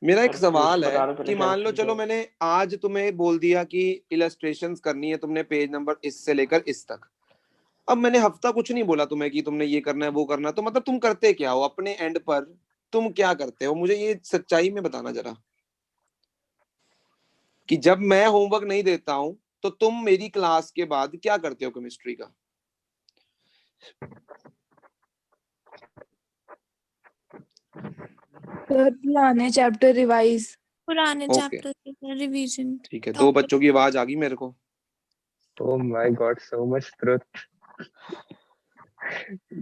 मेरा एक और सवाल है बता दो पहले कि मान लो, कैलकुलेट चलो मैंने आज तुम्हें बोल दिया कि इलस्ट्रेशंस करनी है, तुमने पेज नंबर इस से लेकर इस तक। अब मैंने हफ्ता कुछ नहीं बोला तुम्हें कि तुमने ये करना है वो करना है, तो मतलब तुम करते क्या हो अपने एंड पर? तुम क्या करते हो, मुझे ये सच्चाई में बताना जरा, कि जब मैं होमवर्क नहीं देता हूं तो तुम मेरी क्लास के बाद क्या करते हो केमिस्ट्री का? पुराने चैप्टर रिवाइज। पुराने ओके चैप्टर रिवीजन। ठीक है, दो बच्चों की आवाज आ गई मेरे को। Oh my God, so much truth.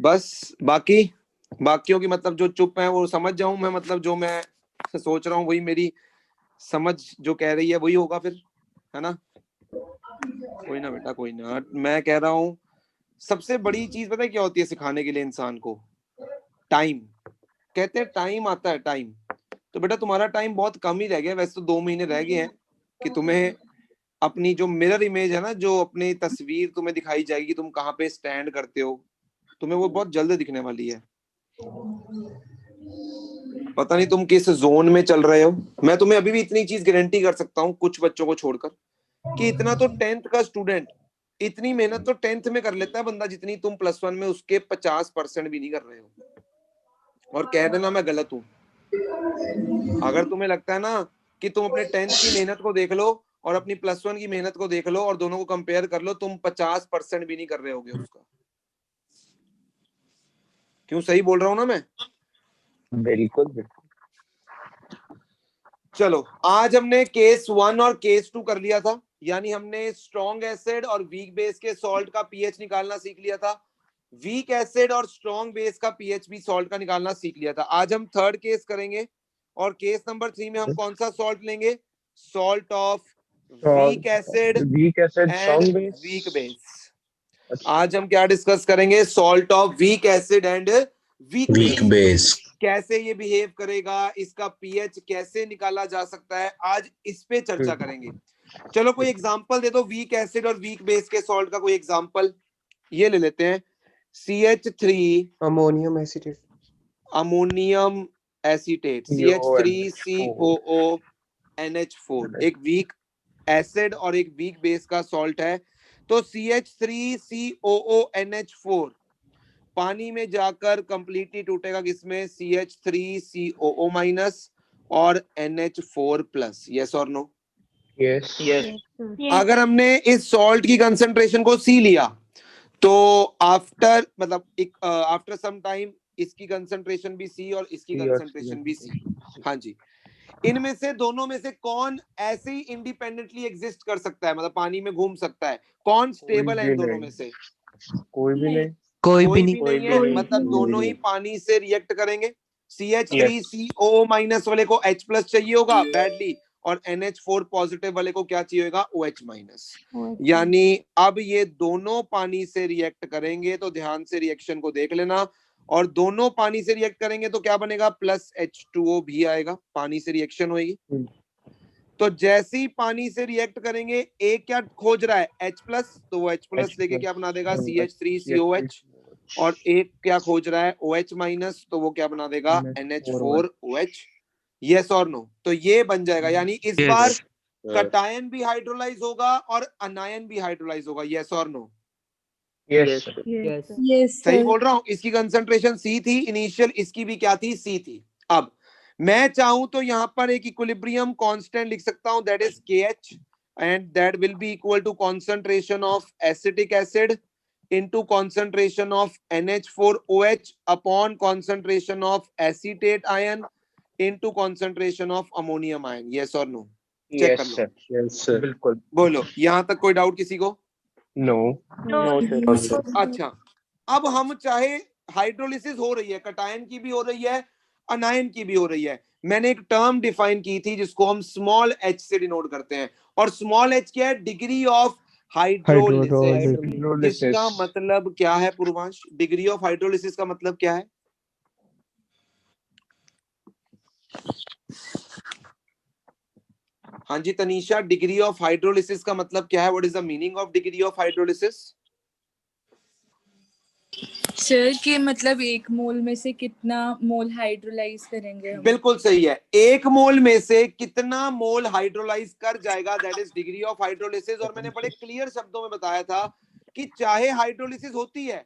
बस बाकियों की मतलब जो चुप है वो समझ जाऊं मैं, मतलब जो मैं सोच रहा हूँ वही मेरी समझ जो कह रही है वही होगा फिर, है ना? कोई ना बेटा कोई ना, मैं कह रहा हूँ सबसे बड़ी चीज पता है क्या होती है सिखाने के लिए इंसान को? टाइम। कहते हैं टाइम आता है टाइम। तो बेटा तुम्हारा टाइम बहुत कम ही रह गया, वैसे तो 2 महीने रह गए हैं कि तुम्हें अपनी जो मिरर इमेज है ना, जो अपनी तस्वीर तुम्हें दिखाई जाएगी कि तुम कहाँ पे स्टैंड करते हो, तुम्हें वो बहुत जल्द दिखने वाली है। पता नहीं तुम किस जोन में चल रहे हो। मैं तुम्हें अभी भी इतनी चीज गारंटी कर सकता हूँ कुछ बच्चों को छोड़कर, कि इतना तो 10th का स्टूडेंट, इतनी मेहनत तो 10th में कर लेता है बंदा जितनी तुम +1 में उसके 50% भी नहीं कर रहे हो। और कह देना मैं गलत हूं। अगर तुम्हें लगता है ना कि तुम अपने 10th की मेहनत को देख लो और अपनी +1 की मेहनत को देख लो और दोनों को कंपेयर कर लो, तुम 50% भी नहीं कर रहे होगे उसका। क्यों सही बोल रहा हूं ना मैं? बिल्कुल बिल्कुल। चलो आज हमने केस 1 और केस 2 कर लिया था, यानी हमने स्ट्रॉन्ग एसिड और वीक बेस के सॉल्ट का पीएच निकालना सीख लिया था। वीक एसिड और स्ट्रॉन्ग बेस का पीएच भी सॉल्ट का निकालना सीख लिया था। आज हम थर्ड केस करेंगे और केस नंबर 3 में हम कौन सा सॉल्ट लेंगे? Salt of weak acid and weak base. आज हम क्या डिस्कस करेंगे? Salt of weak acid and weak base. कैसे ये बिहेव करेगा, इसका पीएच कैसे निकाला जा सकता है, आज इस पे चर्चा करेंगे। चलो कोई एग्जांपल दे दो वीक एसिड और वीक बेस के सॉल्ट का, कोई एग्जांपल। ये ले लेते हैं CH3 ammonium acetate. Ammonium acetate CH3COO NH4 एक वीक एसिड और एक वीक बेस का सॉल्ट है। तो CH3COO NH4 पानी में जाकर कंप्लीटली टूटेगा किसमें? CH3COO माइनस और NH4 प्लस। यस और नो? Yes yes. अगर हमने इस सॉल्ट की कंसंट्रेशन को C लिया तो आफ्टर मतलब आफ्टर सम टाइम इसकी कंसंट्रेशन भी C और इसकी कंसंट्रेशन भी C। हाँ जी, इनमें से दोनों में से कौन ऐसे ही इंडिपेंडेंटली एग्जिस्ट कर सकता है, मतलब पानी में घूम सकता है? कौन स्टेबल है इन दोनों में से? कोई भी नहीं। कोई भी नहीं है, मतलब दोनों ही पानी से रिएक्ट करेंगे। CH3CO माइनस वाले को H प्लस चाहिए होगा बैडली, और NH4 पॉजिटिव वाले को क्या चाहिए होगा? OH minus. यानी अब ये दोनों पानी से रिएक्ट करेंगे, तो ध्यान से रिएक्शन को देख लेना, और दोनों पानी से रिएक्ट करेंगे तो क्या बनेगा? प्लस H2O भी आएगा, पानी से रिएक्शन होगी। तो जैसे ही पानी से रिएक्ट करेंगे, एक क्या खोज रहा है? H प्लस, तो वो H प्लस लेके क्या बना देगा? CH3COH। और एक क्या खोज रहा है? OH माइनस, तो वो क्या बना देगा? NH4OH। यस और नो? तो ये बन जाएगा, यानी इस बार कटायन भी हाइड्रोलाइज होगा और अनायन भी हाइड्रोलाइज होगा। यस और नो? यस सही बोल रहा हूं? इसकी कंसंट्रेशन C थी इनिशियल, इसकी भी क्या थी? C थी। अब मैं चाहूं तो यहां पर एक इक्विलिब्रियम कांस्टेंट लिख सकता हूं, that is KH, and that will be equal to concentration of acetic acid into concentration of NH4OH upon concentration of acetate ion into concentration of ammonium ion. Yes or no? Check कर लो। Yes sir बिल्कुल। बोलो, यहां तक कोई doubt किसी को? No no sir. अच्छा, अब हम चाहे हाइड्रोलिसिस हो रही है, कटायन की भी हो रही है, अनायन की भी हो रही है, मैंने एक टर्म डिफाइन की थी जिसको हम स्मॉल h से डिनोट करते हैं, और स्मॉल h क्या है? Degree of hydrolysis. इसका मतलब क्या है पूर्वांश? डिग्री ऑफ हाइड्रोलिसिस का मतलब क्या है? हाँ जी तनीषा, डिग्री ऑफ हाइड्रोलिसिस का मतलब क्या है? What is the meaning of degree of hydrolysis? Sir कि मतलब एक मोल में से कितना मोल हाइड्रोलाइज करेंगे हम? बिल्कुल सही है, एक मोल में से कितना मोल हाइड्रोलाइज कर जाएगा, that is degree of hydrolysis. और मैंने बड़े क्लियर शब्दों में बताया था कि चाहे हाइड्रोलिसिस होती है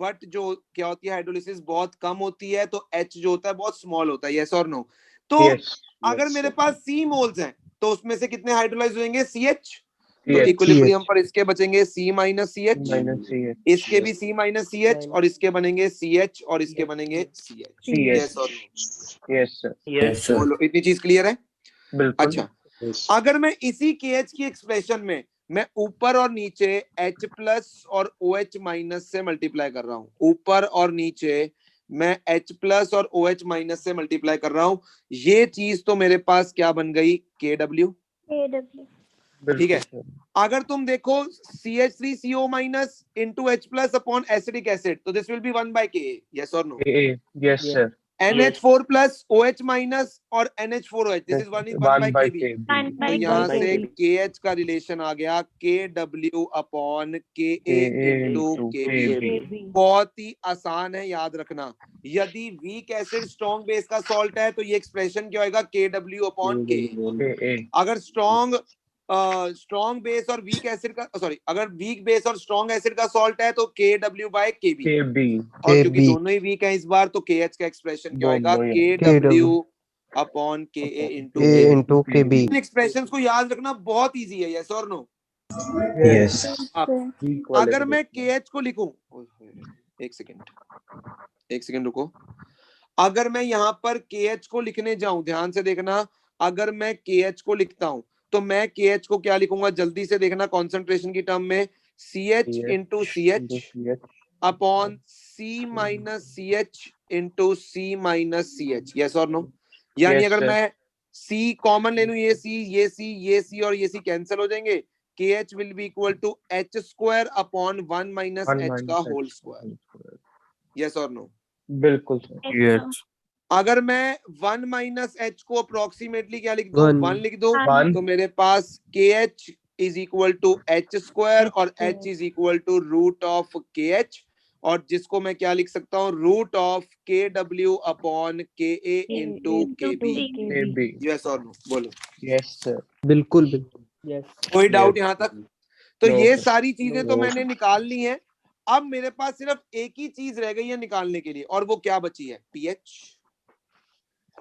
बट जो क्या होती है, हाइड्रोलिसिस बहुत कम होती है, तो H जो होता है बहुत स्मॉल होता है, यस और नो। तो अगर मेरे पास C मोल्स हैं तो उसमें से कितने हाइड्रोलाइज होंगे, CH। तो इक्विलिब्रियम पर इसके बचेंगे C माइनस CH, इसके भी C माइनस CH, और इसके बनेंगे CH, और इसके बनेंगे CH। यस और नो? Yes sir. बोलो, इतनी चीज क्लियर है? बिल्कुल। अच्छा, अगर मैं इसी KH की एक्सप्रेशन में मैं ऊपर और नीचे H प्लस और OH माइनस से मल्टीप्लाई कर रहा हूं, ऊपर और नीचे मैं H प्लस और OH माइनस से मल्टीप्लाई कर रहा हूं, ये चीज तो मेरे पास क्या बन गई, KW। ठीक है, अगर तुम देखो CH3CO minus into H plus upon acidic acid, तो this will be 1/Ka, yes और no? Yes sir. NH4 plus OH minus और NH4OH, दिस इज 1/Kb। तो यहाँ से KH का रिलेशन आ गया KW upon KA into KB। बहुत ही आसान है, याद रखना। यदि वीक एसिड स्ट्रॉन्ग बेस का सॉल्ट है तो ये एक्सप्रेशन क्या होगा, KW अपॉन KA। अगर स्ट्रॉन्ग बेस और वीक एसिड का, सॉरी, अगर वीक बेस और स्ट्रॉन्ग एसिड का सॉल्ट है तो KW/KB। और क्योंकि दोनों ही वीक हैं इस बार, तो KH का एक्सप्रेशन क्या होगा, KW upon KA into KB। इन एक्सप्रेशंस को याद रखना बहुत इजी है, यस और नो? यस। अगर मैं KH को लिखूं, एक सेकेंड रुको, अगर मैं यहाँ पर KH को लिखने जाऊं, ध्यान से देखना, अगर मैं KH को लिखता हूं तो मैं KH को क्या लिखूंगा, जल्दी से देखना, कॉन्सेंट्रेशन की टर्म में CH into CH upon C minus CH into C minus CH, yes और नो? यानी अगर मैं C कॉमन ले लूं, ये C और ये C कैंसिल हो जाएंगे, KH will be equal to H square upon 1 minus H का होल स्क्वायर, यस और नो? बिल्कुल सर। अगर मैं 1 माइनस H को अप्रोक्सीमेटली क्या लिख दूं, 1 लिख दूं, तो मेरे पास KH is equal to H square और H is equal to root of KH, और जिसको मैं क्या लिख सकता हूँ, root of KW upon KA into KB। Yes और नो? बोलो। Yes sir. बिल्कुल कोई डाउट यहाँ तक? तो No, ये sir. सारी चीजें तो मैंने निकाल ली हैं। अब मेरे पास सिर्फ एक ही चीज रह गई है निकालने के लिए, और वो क्या बची है, pH।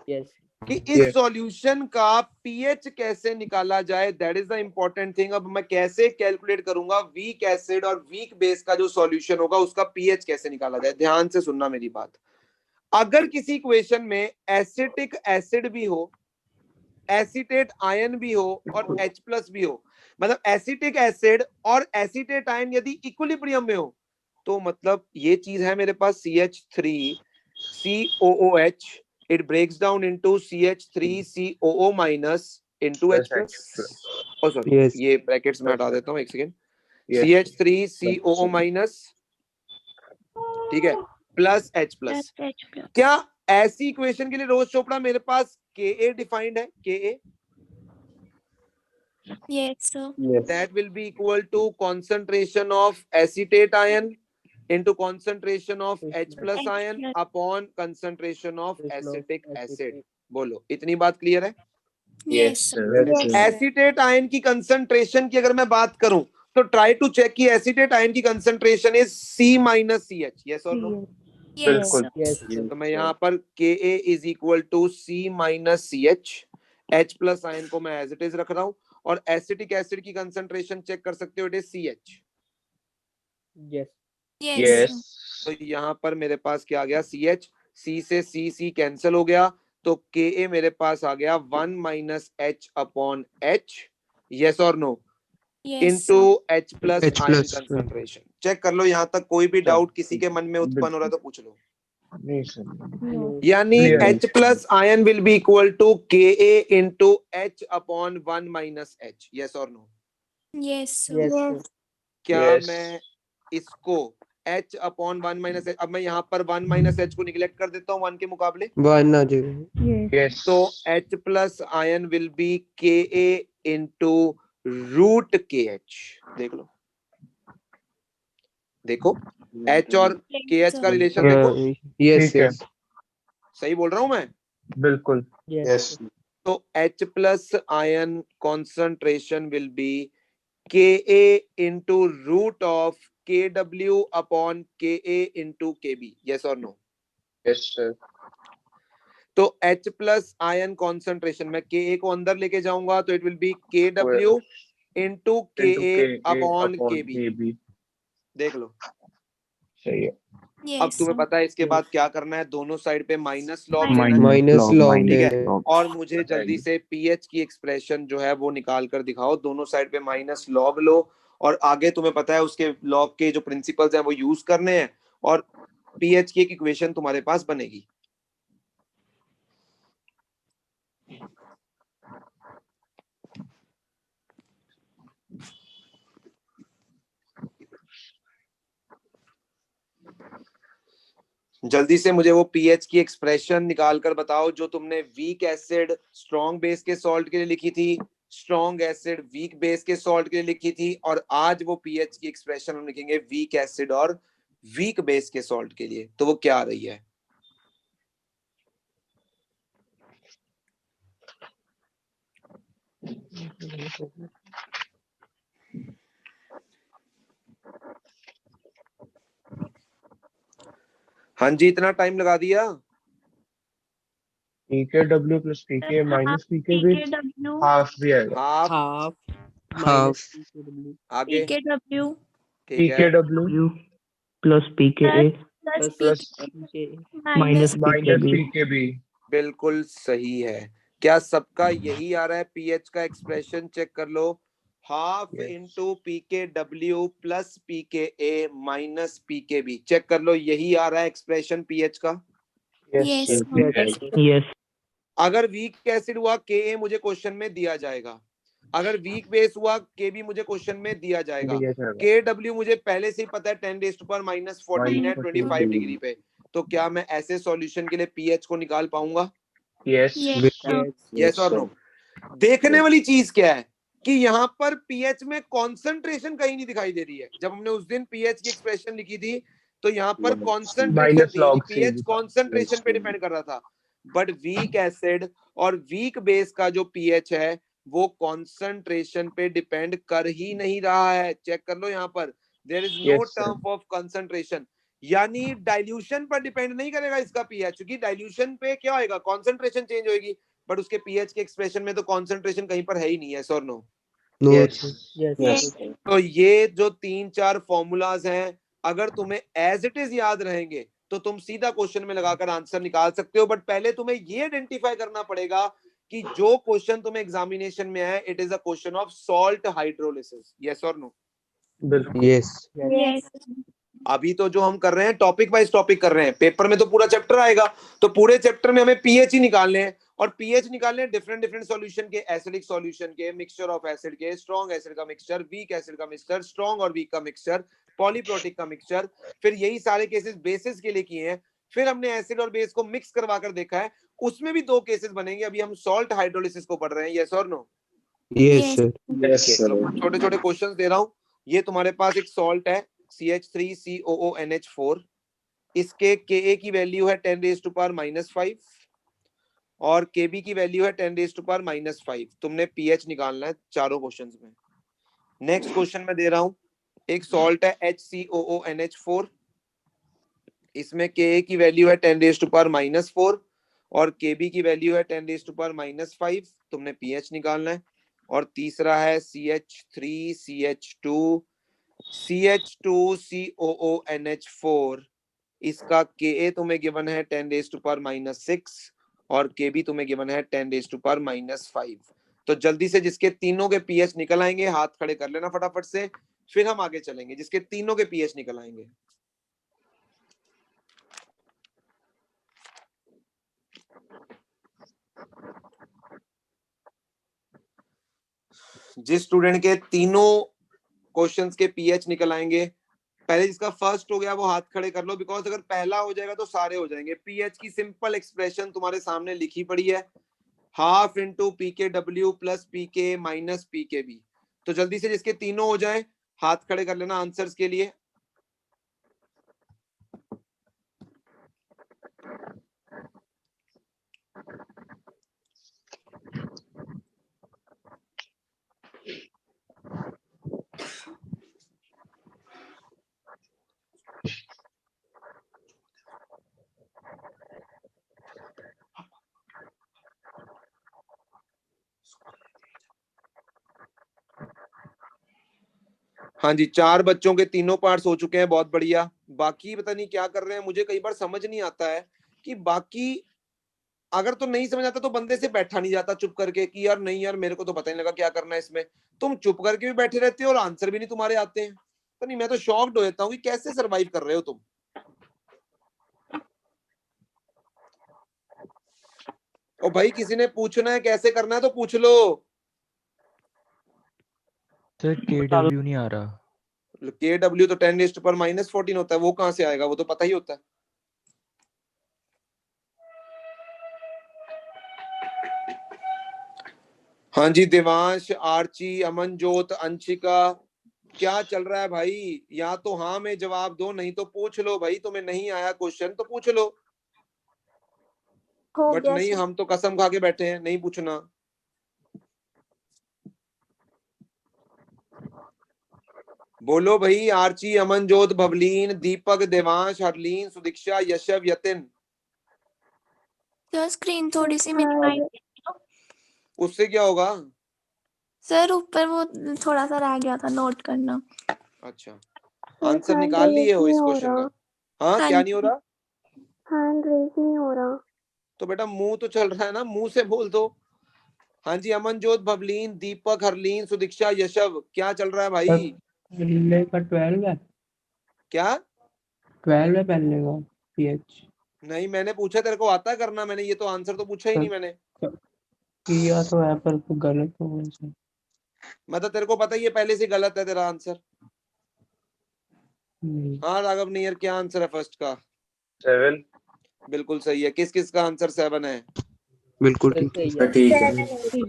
कि इस सॉल्यूशन का pH कैसे निकाला जाए, that is the important thing. अब मैं कैसे कैलकुलेट करूंगा वीक एसिड और वीक बेस का जो सॉल्यूशन होगा उसका pH कैसे निकाला जाए। ध्यान से सुनना मेरी बात। अगर किसी इक्वेशन में एसिटिक एसिड भी हो, एसीटेट आयन भी हो और H प्लस भी हो, मतलब एसिटिक एसिड और एसीटेट आयन यदि इक्विलिब्रियम में हो, तो मतलब ये चीज है मेरे पास CH3COOH, it breaks down into CH3COO minus into H plus, oh sorry, Yes. ये ब्रैकेट्स में हटा देता हूँ, एक सेकेंड, CH3COO minus, ठीक है, प्लस H प्लस। क्या ऐसी इक्वेशन के लिए रोज चोपड़ा मेरे पास Ka डिफाइंड है, Ka Yes, sir. that will be equal to concentration of acetate ion into concentration of H plus ion upon concentration of acetic acid। बोलो, इतनी बात क्लियर है? Yes, sir. एसीटेट आयन की concentration की अगर मैं बात करूं तो ट्राई टू चेक कि एसीटेट आयन की concentration is C minus CH, yes और नो? Yes, sir. तो मैं यहाँ पर Ka is equal to C minus CH, H plus ion को मैं एज इट इज रख रहा हूं, और एसिटिक एसिड की कंसंट्रेशन चेक कर सकते हो, it is CH। Yes, sir. तो यहाँ पर मेरे पास क्या आ गया, CH, C से C कैंसिल हो गया, तो Ka मेरे पास आ गया 1 minus H upon H, yes और no? Yes, into sir. H plus H ion plus. Concentration. Check कर लो, यहाँ तक कोई भी डाउट किसी के मन में उत्पन्न हो रहा है तो पूछ लो। नहीं सर। यानी Clear है। H plus ion will be equal to Ka into H upon 1 minus H, yes और नो? Yes, sir. क्या Yes. मैं इसको H अपॉन 1 माइनस H, अब मैं यहाँ पर 1 माइनस H को निगलेक्ट कर देता हूँ 1 के मुकाबले, 1 आ जाएगा। Yes. तो H plus ion will be Ka into root KH। देख लो, देखो, एच और के एच का रिलेशन देखो, यस ठीक है, यस सही बोल रहा हूं मैं? बिल्कुल। यस तो H plus ion concentration will be Ka into root of Kw upon Ka into Kb. Yes or no? Yes sir, तो H प्लस आयन कॉन्सेंट्रेशन में Ka को अंदर लेके जाऊंगा तो it will be Kw into Ka upon Kb. Kb, देख लो, सही है। अब Yes, तुम्हें sir. पता है इसके बाद क्या करना है, दोनों साइड पे माइनस लॉग लेना है, माइनस लॉग ठीक है? लेना और मुझे जल्दी से पीएच की एक्सप्रेशन जो है वो निकाल कर दिखाओ, दोनों साइड पे माइनस लॉग लो, और आगे तुम्हें पता है उसके लॉग के जो प्रिंसिपल्स हैं वो यूज करने हैं, और पीएच की एक इक्वेशन तुम्हारे पास बनेगी। जल्दी से मुझे वो पीएच की एक्सप्रेशन निकाल कर बताओ जो तुमने वीक एसिड स्ट्रॉन्ग बेस के सॉल्ट के लिए लिखी थी, स्ट्रॉन्ग एसिड वीक बेस के सॉल्ट के लिए लिखी थी, और आज वो पीएच की एक्सप्रेशन हम लिखेंगे वीक एसिड और वीक बेस के सॉल्ट के लिए। तो वो क्या आ रही है? हाँ जी, इतना टाइम लगा दिया? pKw plus pK minus pKb, PKW half भी आएगा। हाफ, हाफ आगे PKW ठीक है, pKw plus pKa plus plus minus minus pKb. pKb, बिल्कुल सही है। क्या सबका यही आ रहा है? पीएच का एक्सप्रेशन चेक कर लो, half Yes. Into PKW plus PKA minus PKB, check कर लो, यही आ रहा है एक्सप्रेशन पीएच का। Yes, sir, sir. Yes. अगर वीक एसिड हुआ Ka मुझे क्वेश्चन में दिया जाएगा, अगर वीक बेस हुआ Kb मुझे क्वेश्चन में दिया जाएगा, दिया जाएगा। Kw मुझे पहले से ही पता है 10 रेज़ टू पावर माइनस 14 है 25 -14 डिग्री पे, तो क्या मैं ऐसे सॉल्यूशन के लिए पीएच को निकाल पाऊंगा? Yes. Yes, sir. यस और नो? देखने वाली चीज क्या है कि यहाँ पर पीएच में कॉन्सेंट्रेशन कहीं नहीं दिखाई दे रही है। जब हमने उस दिन पीएच की एक्सप्रेशन लिखी थी तो यहाँ पर कॉन्सेंट्रेशन Minus थी, log C पीएच लिखा। कॉन्सेंट्रेशन पे डिपेंड कर रहा था, बट वीक एसिड और वीक बेस का जो पीएच है वो कॉन्सेंट्रेशन पे डिपेंड कर ही नहीं रहा है। चेक कर लो यहाँ पर, there is no Yes, sir. Term of concentration, यानी डाइल्यूशन पर डिपेंड नहीं करेगा इसका पीएच, क्योंकि डाइल्यूशन पे क्या होगा, कॉन्सेंट्रेशन चेंज होगी, बट उसके पीएच के एक्सप्रेशन में तो कॉन्सेंट्रेशन कहीं पर है ही नहीं है। Sir no? No Yes. Yes. तो ये जो 3-4 फॉर्मूलाज हैं, अगर तुम्हें एज इट इज याद रहेंगे तो तुम सीधा क्वेश्चन में लगाकर आंसर निकाल सकते हो, बट पहले तुम्हें ये आइडेंटिफाई करना पड़ेगा कि जो क्वेश्चन तुम्हें एग्जामिनेशन में है it is a question of salt hydrolysis. Yes और नो? बिल्कुल। Yes Yes. अभी तो जो हम कर रहे हैं टॉपिक वाइज टॉपिक कर रहे हैं, पेपर में तो पूरा चैप्टर आएगा, तो पूरे चैप्टर में हमें पीएच ही निकालने हैं, और पीएच निकालने हैं डिफरेंट डिफरेंट सॉल्यूशन के, एसिडिक सॉल्यूशन के, मिक्सचर ऑफ एसिड के, स्ट्रॉन्ग एसिड का मिक्सचर, वीक एसिड का मिक्सचर, स्ट्रॉन्ग और वीक का मिक्सचर, पॉलीप्रोटिक का मिक्सचर, फिर यही सारे केसेस बेसिस के लिए किए हैं, फिर हमने एसिड और बेस को मिक्स करवा कर देखा है, उसमें भी 2 केसेस बनेंगे। अभी हम सॉल्ट हाइड्रोलिसिस को पढ़ रहे हैं। यस और no? Yes sir Yes, sir. छोटे छोटे क्वेश्चन दे रहा हूं। ये तुम्हारे पास एक सॉल्ट है CH3COONH4, इसके Ka की वैल्यू है 10 रेज़ टू पावर -5 और Kb की वैल्यू है 10 रेज़ टू पावर -5। तुमने पीएच निकालना है चारों क्वेश्चंस में। नेक्स्ट क्वेश्चन में दे रहा हूं, एक सॉल्ट है HCOONH4, इसमें Ka की वैल्यू है 10 रेज़ टू पावर -4 और Kb की वैल्यू है 10 रेज़ टू पावर -5। तुमने पीएच निकालना है। और तीसरा है CH3CH2CH2COONH4, इसका Ka तुम्हें गिवन है 10 रेज़ टू पावर -6 और Kb तुम्हें गिवन है 10 रेज़ टू पावर -5। तो जल्दी से जिसके तीनों के पीएच निकल आएंगे हाथ खड़े कर लेना फटाफट से, फिर हम आगे चलेंगे। जिसके तीनों के पीएच निकल आएंगे, जिस स्टूडेंट के तीनों क्वेश्चंस के पीएच निकल आएंगे, पहले जिसका फर्स्ट हो गया वो हाथ खड़े कर लो, बिकॉज अगर पहला हो जाएगा तो सारे हो जाएंगे। पीएच की सिंपल एक्सप्रेशन तुम्हारे सामने लिखी पड़ी है, half into PKW plus PK minus PKB। तो जल्दी से जिसके तीनों हो जाए हाथ खड़े कर लेना आंसर्स के लिए। हाँ जी, 4 बच्चों के तीनों पार्ट्स हो चुके हैं, बहुत बढ़िया। बाकी पता नहीं क्या कर रहे हैं, मुझे कई बार समझ नहीं आता है कि बाकी अगर तो नहीं समझ आता तो बंदे से बैठा नहीं जाता चुप करके कि यार नहीं यार मेरे को तो पता नहीं लगा क्या करना है इसमें। तुम चुप करके भी बैठे रहते हो और आंसर भी नहीं तुम्हारे आते हैं। तो नहीं, मैं तो शॉक्ड हो जाता हूँ कि कैसे सरवाइव कर रहे हो तुम। ओ भाई, किसी ने पूछना है कैसे करना है तो पूछ लो। सर KW नहीं आ रहा। KW तो 10⁻⁻14 होता है, वो कहाँ से आएगा, वो तो पता ही होता है। हाँ जी, देवांश, आर्ची, अमनजोत, अंशिका, क्या चल रहा है भाई? या तो हाँ में जवाब दो, नहीं तो पूछ लो भाई। तुम्हें नहीं आया क्वेश्चन तो पूछ लो, बट नहीं, हम तो कसम खा के बैठे हैं नहीं पूछना। बोलो भाई, आर्ची, अमनजोत, भवलीन, दीपक, देवांश, हरलीन, सुदीक्षा, यशव, यतिन। सर स्क्रीन थोड़ी सी मिनिमाइज, उससे क्या होगा? सर ऊपर वो थोड़ा सा रह गया था नोट करना। अच्छा, आंसर निकाल लिए हो इस क्वेश्चन का? हाँ, क्या नहीं हो रहा? हैंड रेज नहीं हो रहा। तो बेटा मुंह तो चल रहा है ना, मुंह से बोल दो। हाँ जी, अमनजोत, भवलीन, दीपक, हरलीन, सुदीक्षा, यशव, क्या चल रहा है भाई? पहले का 12 है, क्या? 12 है पहले का PH। नहीं, मैंने पूछा तेरे को आता है करना, मैंने ये तो आंसर तो पूछा ही नहीं मैंने। किया तो है पर तो गलत हो गया सर। मतलब तेरे को पता ही है पहले से गलत है तेरा आंसर। हाँ राघव नैयर, क्या आंसर है फर्स्ट का? 7। बिल्कुल सही है। किस किस का आंसर 7 है? बिल्कुल ठीक है।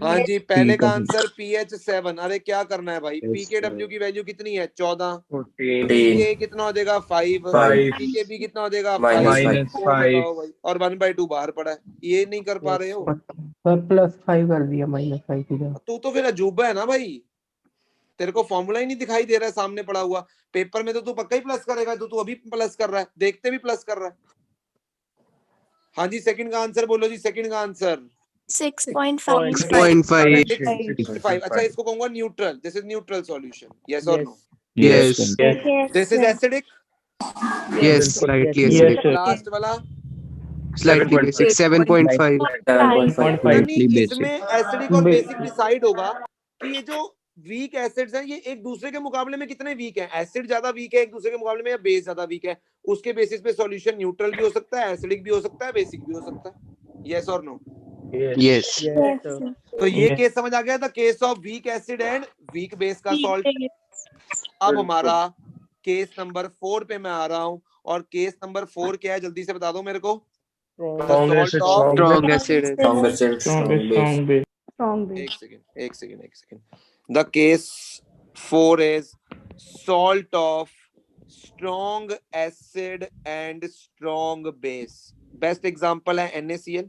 हाँ जी, पहले ठीक का है। Answer PH 7। अरे क्या करना है भाई, PKW की वैल्यू कितनी है? 14। 14 PK कितना हो जाएगा? 5। 5 PKB कितना हो जाएगा? -5 तो बताओ भाई, और 1/2 बाहर पड़ा है, ये नहीं कर पा रहे हो। सर +5 कर दिया, -5 की जगह। तू तो फिर अजूबा है ना भाई, तेरे को फॉर्मूला ही नहीं दिखाई दे रहा है सामने पड़ा हुआ। पेपर में तो तू पक्का ही प्लस करेगा, तो तू अभी प्लस कर रहा है, देखते भी प्लस कर रहा है। हाँ जी, सेकंड का आंसर बोलो जी, सेकंड का आंसर 6.5। 6.5। 6.5। अच्छा, इसको कहूंगा neutral. This is neutral solution, yes और no? Yes. This is acidic. Yes. Slightly Yes, acidic. sir. Last वाला Slightly basic. 7.5. 7.5। यानी इसमें एसिडिक और बेसिक डिसाइड होगा कि ये जो वीक एसिड्स हैं ये एक दूसरे के मुकाबले में कितने वीक हैं। एसिड ज्यादा वीक है एक दूसरे के मुकाबले में या बेस ज्यादा वीक है, उसके बेसिस पे सॉल्यूशन न्यूट्रल भी हो सकता है, एसिडिक भी हो सकता है, बेसिक भी हो सकता है। यस और नो? Yes. तो ये केस समझ आ गया था, case of weak acid and weak base का सॉल्ट। अब हमारा केस नंबर 4 पे मैं आ रहा हूं, और केस नंबर 4 क्या है जल्दी से बता दो मेरे को। Salt of, Strong acid. एक second. The case 4 is salt of strong acid and strong base. Best example है NaCl।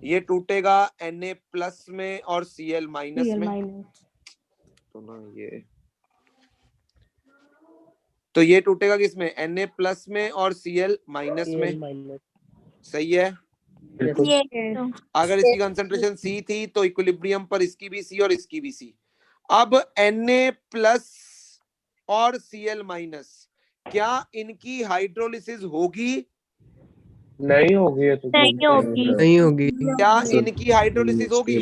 ये टूटेगा Na प्लस में और Cl माइनस में। तो ना ये टूटेगा किसमें? Na प्लस में और Cl माइनस में। सही है। अगर इसकी कंसंट्रेशन C थी तो इक्विलिब्रियम पर इसकी भी C और इसकी भी C। अब Na प्लस और Cl माइनस, क्या इनकी हाइड्रोलिसिस होगी? नहीं होगी, तो नहीं होगी। क्या इनकी हाइड्रोलिसिस होगी?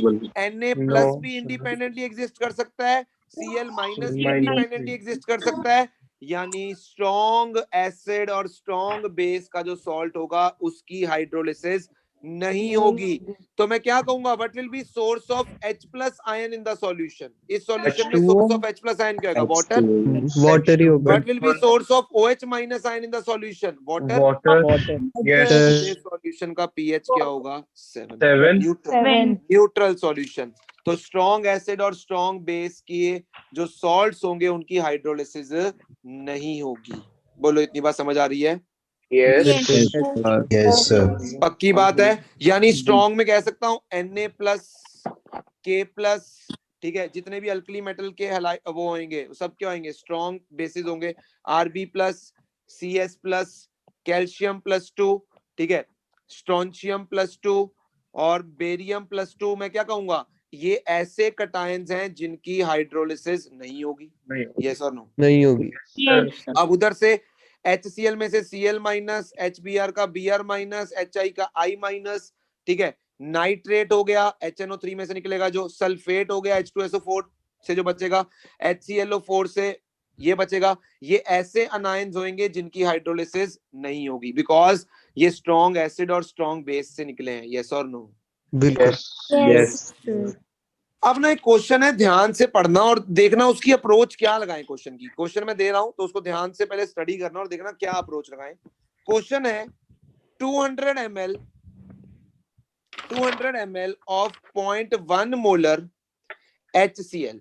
Na प्लस भी इंडिपेंडेंटली एग्जिस्ट कर सकता है, Cl माइनस भी इंडिपेंडेंटली एग्जिस्ट कर सकता है। यानी स्ट्रॉन्ग एसिड और स्ट्रॉन्ग बेस का जो सॉल्ट होगा उसकी हाइड्रोलिसिस नहीं होगी। तो मैं क्या कहूंगा, what will be source of H+ ion in the solution? इस सॉल्यूशन में सोर्स ऑफ H+ आयन क्या होगा? वाटर। Water ही होगा। What will be source of OH- ion in the solution? Water. Water. Yes. इस सॉल्यूशन का pH क्या होगा? 7। 7। Neutral solution. तो स्ट्रॉन्ग एसिड और स्ट्रॉन्ग बेस की जो सॉल्ट्स होंगे उनकी हाइड्रोलिसिस नहीं होगी। बोलो, इतनी बात समझ आ रही है? यस। Yes sir. पक्की बात है। यानी स्ट्रॉन्ग में कह सकता हूं Na+, K+, ठीक है, जितने भी अल्कली मेटल के वो होंगे सब क्या होंगे? स्ट्रॉन्ग बेसिस होंगे। Rb+, CS+, कैल्शियम +2, ठीक है, स्ट्रोंशियम +2 और बेरियम +2। मैं क्या कहूंगा? ये ऐसे कटायंस हैं जिनकी हाइड्रोलिसिस नहीं होगी, यस और नो? नहीं होगी। अब उधर से HCl में से Cl माइनस, HBr का Br माइनस, HI का I माइनस, ठीक है। नाइट्रेट हो गया, HNO3 में से निकलेगा जो, सल्फेट हो गया H2SO4 से जो बचेगा, HClO4 से ये बचेगा। ये ऐसे अनायंस होंगे जिनकी हाइड्रोलिसिस नहीं होगी, बिकॉज ये स्ट्रॉन्ग एसिड और स्ट्रॉन्ग बेस से निकले हैं, यस और नो? बिल्कुल। यस अब ना एक क्वेश्चन है, ध्यान से पढ़ना और देखना उसकी अप्रोच क्या लगाएं क्वेश्चन की। क्वेश्चन मैं दे रहा हूं तो उसको ध्यान से पहले स्टडी करना और देखना क्या अप्रोच लगाएं। क्वेश्चन है 200 ml of 0.1 molar HCl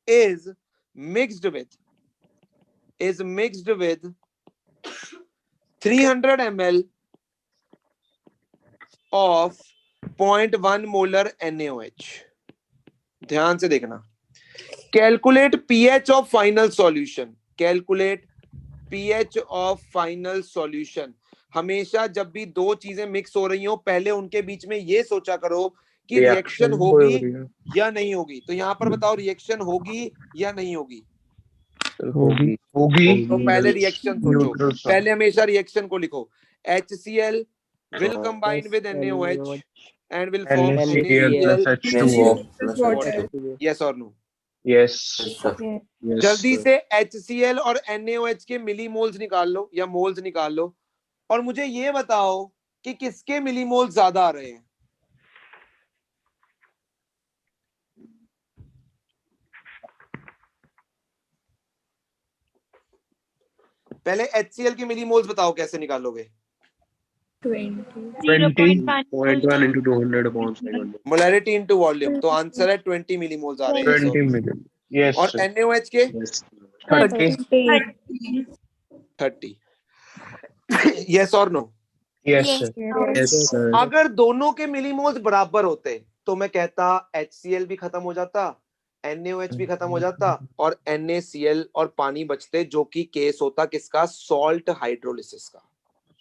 is mixed with 300 ml of 0.1 molar NaOH। ध्यान से देखना। Calculate pH of final solution, calculate pH of final solution. हमेशा जब भी दो चीजें मिक्स हो रही हो, पहले उनके बीच में ये सोचा करो कि रिएक्शन होगी या नहीं होगी। तो यहाँ पर बताओ रिएक्शन होगी या नहीं होगी? होगी तो पहले रिएक्शन सोचो, पहले हमेशा रिएक्शन को लिखो। HCl will combine with NaOH and will form NaCl H2O+. yes or no? Yes. जल्दी से HCl और NaOH के मिलीमोल्स निकाल लो या मोल्स निकाल लो और मुझे ये बताओ कि किसके मिलीमोल्स ज्यादा आ रहे हैं। पहले HCl के मिलीमोल्स बताओ, कैसे निकालोगे? 20.1 into 200 upon 500. Molarity into volume, तो आंसर है 20 मिलीमोल्स आ रहे हैं। 20 million. Yes. और NaOH के 30 यस और no? Yes, sir. Yes, sir. अगर दोनों के मिलीमोल्स बराबर होते तो मैं कहता HCl भी खत्म हो जाता, NaOH भी खत्म हो जाता और NaCl और पानी बचते, जो कि केस होता किसका? सॉल्ट हाइड्रोलिसिस का।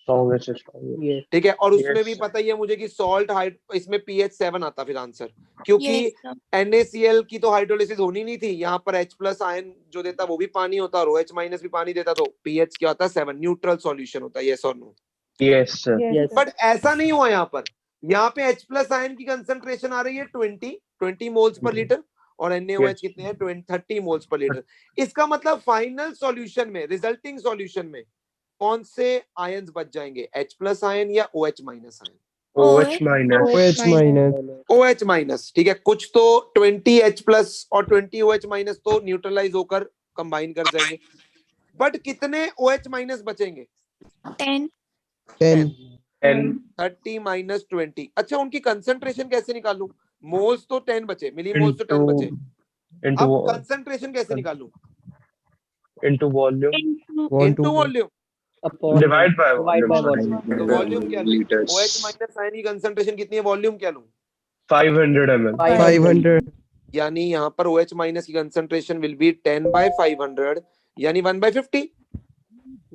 Strongest is strongest. ठीक है। और उसमें Yes, भी sir. पता ही है मुझे कि सॉल्ट इसमें pH 7 आता फिर आंसर, क्योंकि Yes, sir. NaCl की तो हाइड्रोलिसिस होनी नहीं थी। यहाँ पर H+ आयन जो देता वो भी पानी होता और OH- भी पानी देता, तो pH क्या होता है? 7। न्यूट्रल सॉल्यूशन होता है, यस और नो? Yes, sir. बट ऐसा नहीं हुआ यहाँ पर। यहाँ पे H+ आयन की कंसंट्रेशन आ रही है 20 मोल्स पर लीटर और NaOH Yes. कितने हैं? 30 मोल्स पर लीटर। इसका मतलब फाइनल सॉल्यूशन में, रिजल्टिंग सॉल्यूशन में कौन से आयन्स बच जाएंगे? H+ आयन या OH- ion? OH minus. OH minus। OH-, ठीक है। कुछ तो 20 H+ और 20 OH- तो न्यूट्रलाइज होकर कंबाइन कर जाएंगे, बट कितने OH- बचेंगे? 10. 10। 30 - 20। अच्छा, उनकी कंसंट्रेशन कैसे निकालूं? मोल्स तो 10 बचे, मिलीमोल्स तो 10 बचे। Into अब कंसंट्रेशन कैसे निकालूं? into volume. Into volume. Divide by volume. तो वॉल्यूम क्या लूं? OH- आयन की कंसंट्रेशन कितनी है? वॉल्यूम क्या लूं? 500 ml. 500। यानी यहाँ पर OH- की कंसंट्रेशन विल बी 10/500 यानी 1/50।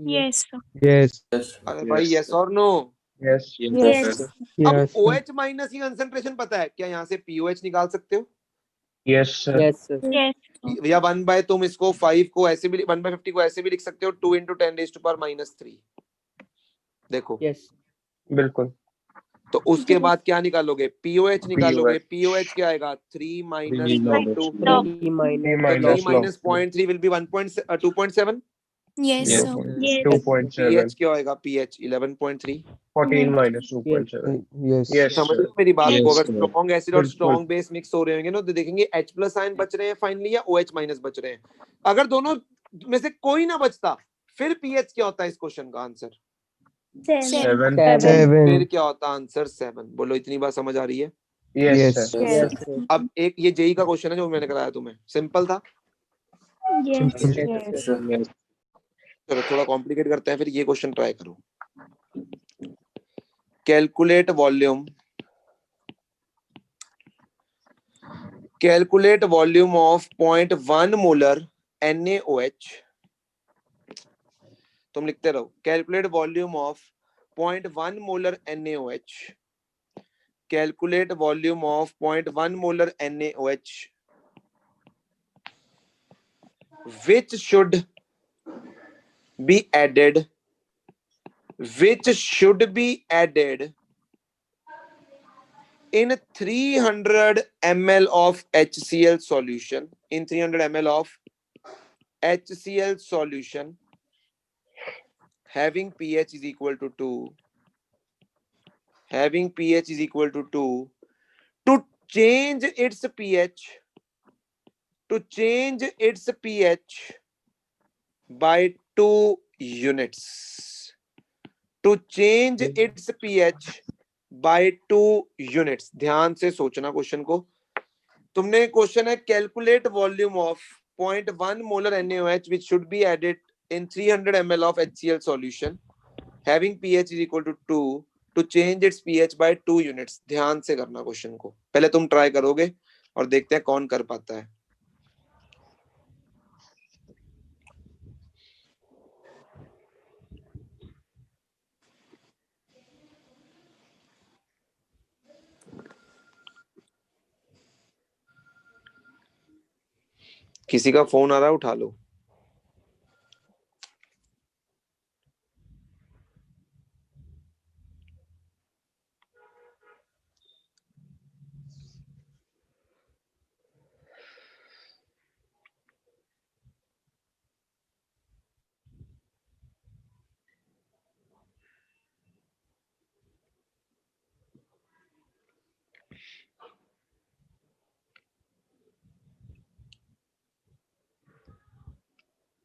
Yes, sir. Yes। अरे भाई यस और नो? Yes. Yes. अब Yes। OH- की कंसंट्रेशन पता है क्या? यहाँ से POH निकाल सकते हो Yes, sir. Yes. या 1/, तुम इसको 5 को ऐसे भी 1/50 को ऐसे भी लिख सकते हो, 2 × 10⁻³ देखो। बिल्कुल। तो उसके बाद क्या निकालोगे? POH निकालोगे। POH क्या आएगा? 3 - log 2। तो 3 - 0.3 will be 2.7। Yes, sir. 2.7. pH क्या होएगा? pH 11.3। 14 minus 2.7. Yes। Yes, समझ sir. लो मेरी बात को। Yes, अगर sir. स्ट्रॉन्ग एसिड और बिल्कुल। स्ट्रॉन्ग बेस मिक्स हो रहे होंगे ना, तो देखेंगे H+ आयन बच रहे हैं फाइनली या OH- बच रहे हैं। अगर दोनों में से कोई ना बचता, फिर pH क्या होता है इस क्वेश्चन का आंसर? 7. 7। फिर क्या होता आंसर? 7। बोलो, इतनी बात समझ आ रही है? Yes, Yes। sir. अब एक ये जेई का क्वेश्चन है जो मैंने कराया तुम्हें, सिंपल था। चलो थोड़ा कॉम्प्लिकेट करते हैं, फिर ये क्वेश्चन ट्राई करो। Calculate volume of 0.1 molar NaOH। तुम लिखते रहो। Calculate volume of 0.1 molar NaOH calculate volume of 0.1 molar NaOH which should be added in 300 ml of HCl solution. In 300 ml of HCl solution having pH is equal to 2, to change its pH by 2 units. ध्यान से सोचना question को। तुमने question है calculate volume of 0.1 molar NaOH which should be added in 300 ml of HCl solution having pH is equal to 2 to change its pH by 2 units. ध्यान से करना question को, पहले तुम ट्राई करोगे और देखते हैं कौन कर पाता है। किसी का फोन आ रहा है, उठा लो।